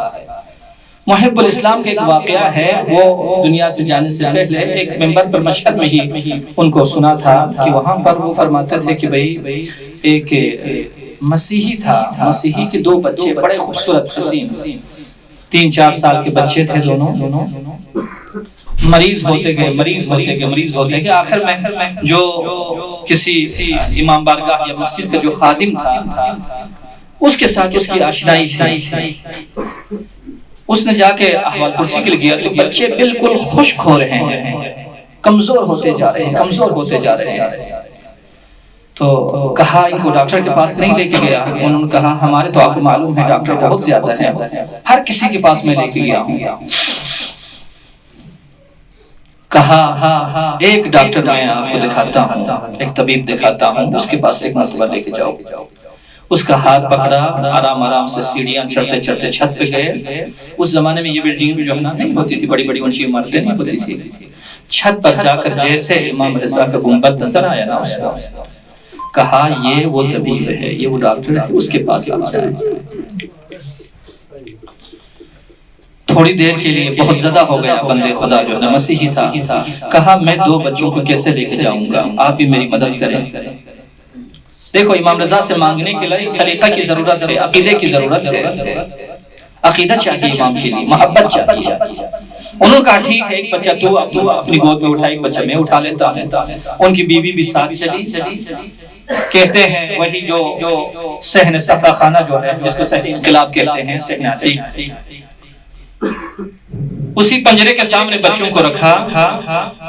محب الاسلام کا ایک واقعہ ہے، وہ دنیا سے جانے سے پہلے ایک ممبر پر مشہد میں ہی ان کو سنا تھا کہ وہاں پر وہ فرماتے تھے کہ بھئی ایک مسیحی تھا، مسیحی کے 2 بچے بڑے خوبصورت حسین 3-4 سال کے بچے تھے، دونوں مریض ہوتے گئے آخر میں جو کسی امام بارگاہ یا مسجد کا جو خادم تھا اس کے ساتھ اس کی آشنائی تھی۔ اس نے جا کے احوال پرسی کے لیے گیا تو بچے بالکل خشک ہو رہے ہیں، کمزور ہوتے جا رہے ہیں۔ تو کہا ان کو ڈاکٹر کے پاس نہیں لے کے گیا۔ انہوں نے کہا ہمارے تو آپ کو معلوم ہے ڈاکٹر بہت زیادہ ہیں، ہر کسی کے پاس میں لے کے گیا ہوں۔ کہا ایک ڈاکٹر میں آپ کو دکھاتا ہوں، ایک طبیب دکھاتا ہوں، اس کے پاس ایک مرتبہ لے کے جاؤ۔ اس کا ہاتھ پکڑا، آرام سے سیڑھیاں چڑھتے چھت پہ گئے۔ اس زمانے میں یہ بلڈنگ جو ہے نا نہیں ہوتی تھی، بڑی اونچی عمارتیں نہیں ہوتی تھی۔ چھت پر جا کر جیسے امام رضا کا گنبد نظر آیا نا، اس کو کہا یہ وہ طبیب ہے، یہ وہ ڈاکٹر ہے، اس کے پاس آپ جائیں۔ تھوڑی دیر کے لیے بہت زیادہ ہو گیا، بندے خدا جو ہے مسیحی تھا، کہا میں 2 بچوں کو کیسے لے کے جاؤں گا، آپ بھی میری مدد کریں۔ دیکھو امام رضا سے مانگنے کے لیے سلیقہ کی ضرورت ہے، عقیدے کی ضرورت ہے، عقیدہ چاہیے امام کے لیے، محبت چاہیے۔ انہوں نے کہا ٹھیک ہے، ایک بچہ تو اپنی گود میں اٹھا، ایک بچہ میں اٹھا لیتا ہوں۔ ان کی بیوی بھی ساتھ چلی۔ کہتے ہیں وہی جو صحن سقا خانہ جو ہے، جس کو صحن انقلاب کہتے ہیں، صحن عتیق، اسی پنجرے کے سامنے بچوں کو رکھا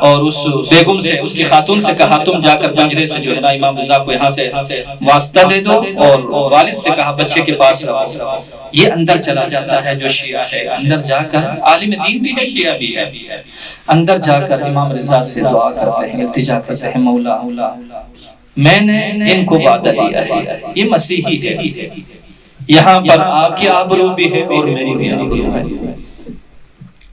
اور اس بیگم سے، اس کی خاتون سے کہا تم جا کر پنجرے سے جو ہے نا امام رضا کو یہاں سے واسطہ دے دو، اور والد سے کہا بچے کے پاس رہو۔ یہ اندر چلا جاتا ہے جو شیعہ ہے، اندر جا کر عالم دین بھی ہے، شیعہ بھی ہے، اندر جا کر امام رضا سے دعا کرتے ہیں، التجا کرتے ہیں، مولا میں نے ان کو وعدہ دیا ہے، یہ مسیحی ہے، یہاں پر آپ کی آبرو بھی ہے اور میری بھی آبرو ہے۔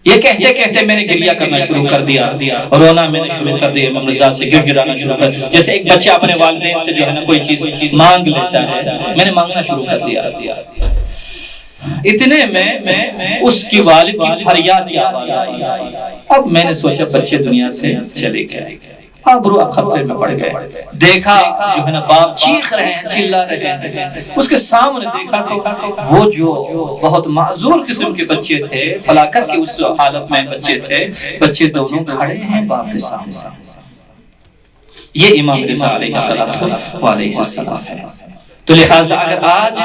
یہ کہتے میں نے گریہ کرنا شروع کر دیا، رونا میں نے شروع کر دیا، امام رضا سے گڑگڑانا شروع کر دیا، جیسے ایک بچہ اپنے والدین سے جو ہے نا کوئی چیز مانگ لیتا ہے، میں نے مانگنا شروع کر دیا۔ اتنے میں اس کی والد کی فریاد کی آواز آئی۔ اب میں نے سوچا بچے دنیا سے چلے گئے، آبرو اب خطرے میں پڑ گئے۔ دیکھا جو ہے نا باپ چیخ رہے ہیں، چلا رہے ہیں، اس کے سامنے دیکھا تو وہ جو بہت معذور قسم کے بچے تھے، فلاکت کے اس حالت میں بچے تھے، بچے دونوں کھڑے ہیں باپ کے سامنے۔ یہ امام رضا علیہ السلام ہے۔ تو لہٰذا اگر آج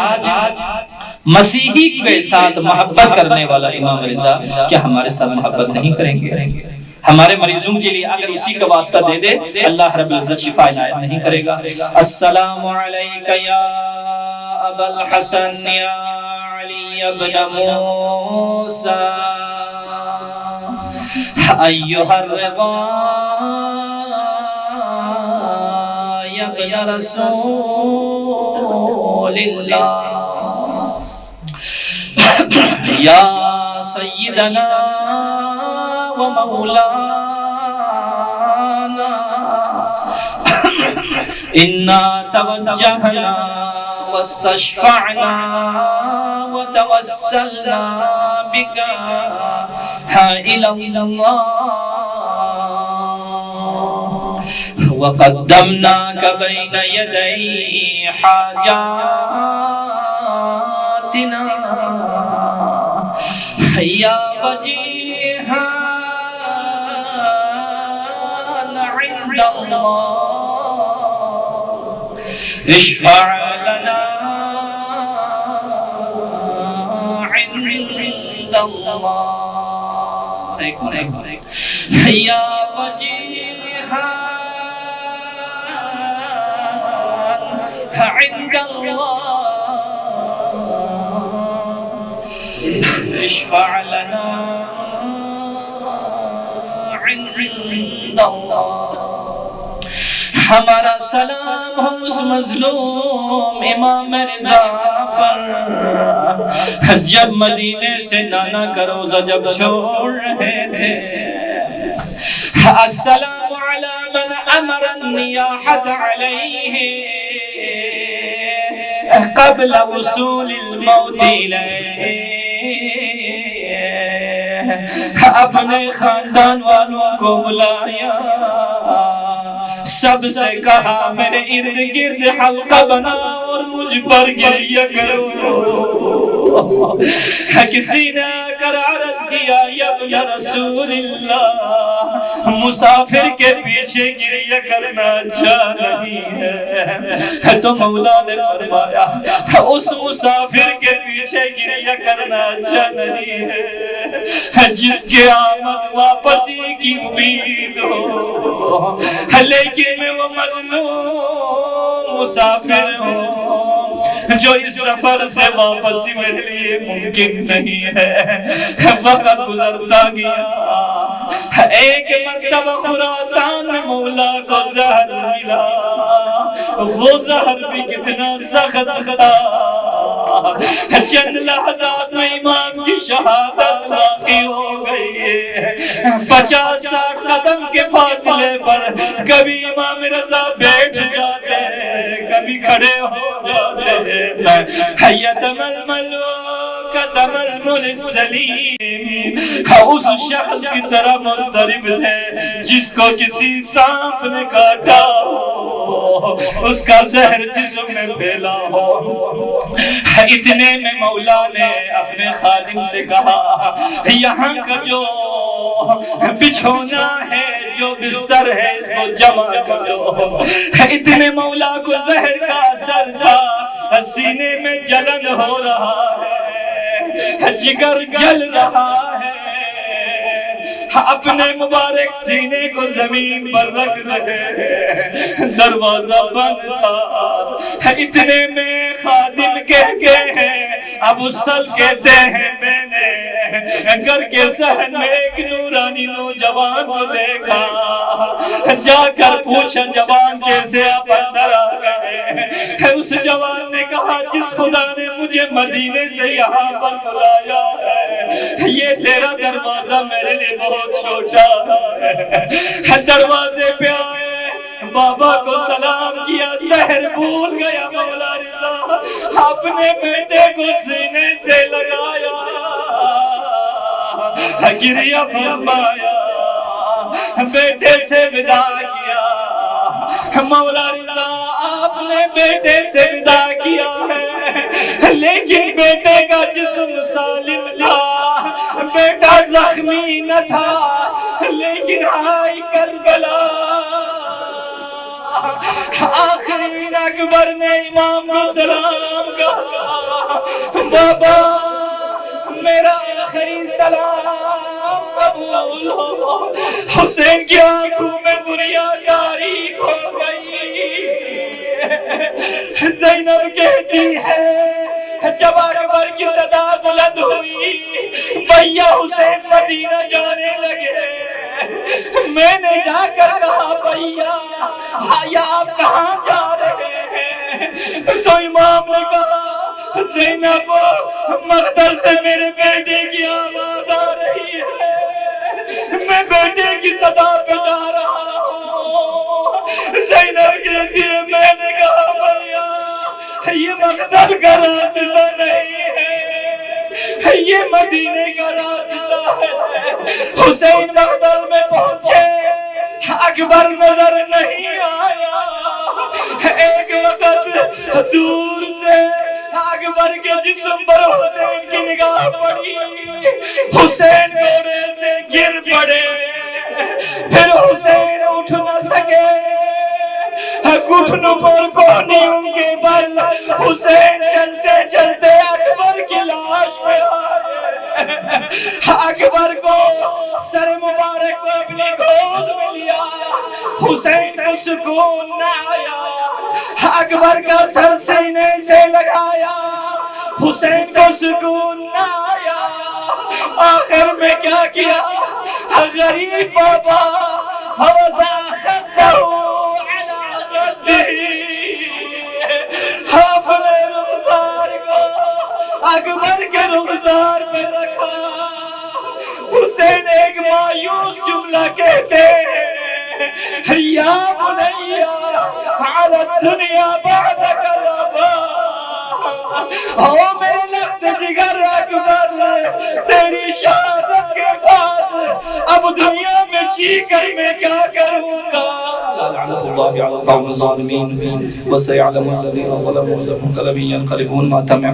مسیحی کے ساتھ محبت کرنے والا امام رضا کیا ہمارے ساتھ محبت نہیں کریں گے؟ ہمارے مریضوں کے لیے اگر اسی کا واسطہ دے دے، اللہ رب العزت شفا عنایت نہیں کرے گا۔ السلام علیک یا ابا الحسن یا علی ابن موسیٰ ایہا الرضا یا ابن رسول اللہ یا سیدنا ومولانا انا توجہنا واستشفعنا وتوسلنا بک الى اللہ وقدمناک بین یدی حاجاتنا یا وجیہا عند اللہ اشفع لنا عند اللہ یا وجیہا عند اللہ اشفع لنا عند اللہ۔ ہمارا سلام ہم اس مظلوم امام رضا پر، جب مدینے سے نانا کا روزہ جب چھوڑ رہے تھے، السلام علی من امر النیاحة علیہ قبل وصول الموت الیہ. اپنے خاندان والوں کو بلایا، سب سے کہا میرے ارد گرد حلقہ بنا اور مجھ پر گریہ کرو. کسی نے آ کر عرض کیا یا ابن رسول اللہ، مسافر کے پیچھے گریہ کرنا اچھا نہیں ہے. تو مولا نے فرمایا اس مسافر کے پیچھے گریہ کرنا اچھا نہیں ہے جس کے آمد واپسی کی امید ہو. لیکن میں وہ مظلوم مسافر ہوں جو اس سفر سے واپسی میرے لیے ممکن نہیں ہے. وقت گزرتا گیا، ایک مرتبہ خراسان میں مولا کو زہر ملا. وہ زہر بھی کتنا سخت تھا. چند لحظات میں امام کی شہادت واقع ہو گئی. 50-60 قدم کے فاصلے پر کبھی امام رضا بیٹھ جاتے ہیں، کبھی کھڑے ہو جاتے ہیں. یتململ کتململ السلیم، اس شخص کی طرح مضطرب تھے جس کو کسی سانپ نے کاٹا ہو، اس کا زہر جسم میں پھیلا ہو. اتنے میں مولا نے اپنے خادم سے کہا یہاں کا جو بچھونا ہے، جو بستر ہے، اس کو جمع کرو. اتنے مولا کو زہر کا اثر تھا، سینے میں جلن ہو رہا ہے، جگر جل رہا ہے. اپنے مبارک سینے کو زمین پر رکھ رہے، دروازہ بند تھا. اتنے میں خادم کہتے ہیں ابو سل کہتے ہیں میں نے گھر کے صحن میں ایک نورانی نوجوان کو دیکھا. جا کر پوچھا جوان کیسے آپ اندر آ گئے؟ اس جوان نے کہا جس خدا نے مجھے مدینے سے یہاں پر بلایا ہے، یہ تیرا دروازہ میرے لیے بہت چھوٹا ہے. دروازے پہ آئے، بابا کو سلام کیا، زہر بھول گیا. مولا رضا اپنے بیٹے کو سینے سے لگایا، گریہ فرمایا، بیٹے سے ودا کیا. مولا رضا آپ نے بیٹے سے ودا کیا ہے، لیکن بیٹے کا جسم سالم تھا، بیٹا زخمی نہ تھا. لیکن ہائی کربلا، آخرین اکبر نے امام کو سلام کہا بابا میرا آخری سلام قبول ہو. حسین کی آنکھوں میں دنیا تاریک ہو گئی. زینب کہتی ہے جب اکبر کی صدا بلند ہوئی، بھیا حسین مدینہ جانے لگے. میں نے جا کر کہا بھیا آپ کہاں جا رہے ہیں؟ تو امام نے کہا زینب مقتل سے میرے بیٹے کی آواز آ رہی ہے، میں بیٹے کی صدا پہ جا رہا ہوں. زینب کہتی ہے میں نے کہا بھیا یہ مقتل کا راستہ نہیں ہے، یہ مدینے کا راستہ ہے. حسین مقتل میں پہنچے، اکبر نظر نہیں آیا. ایک وقت دور سے اکبر کے جسم پر حسین کی نگاہ پڑی، حسین گھوڑے سے گر پڑے. پھر حسین اٹھ نہ سکے، گھٹنوں پر کونیوں کے بل حسین چلتے چلتے اکبر کی لاش پہ آئے. اکبر کو سر مبارک کو اپنی گود میں لیا. حسین کو سکون نہ آیا، اکبر کا سر سینے سے لگایا. حسین کو سکون نہ آیا. آخر میں کیا کیا غریب بابا فوزا خدہ علی خدہ، اپنے رخسار کو اکبر کے رخسار پہ رکھا. حسین ایک مایوس جملہ کہتے ہیں یا بنی علی الدنیا بعدک الآباء، او میرے لخت جگر اکبر، تیری شہادت کے بعد اب دنیا میں جی کر میں کیا کروں گا؟ لعنت اللہ علی القوم الظالمین، وسيعلم الذين ظلموا انهم قلب ينقلبون ما تم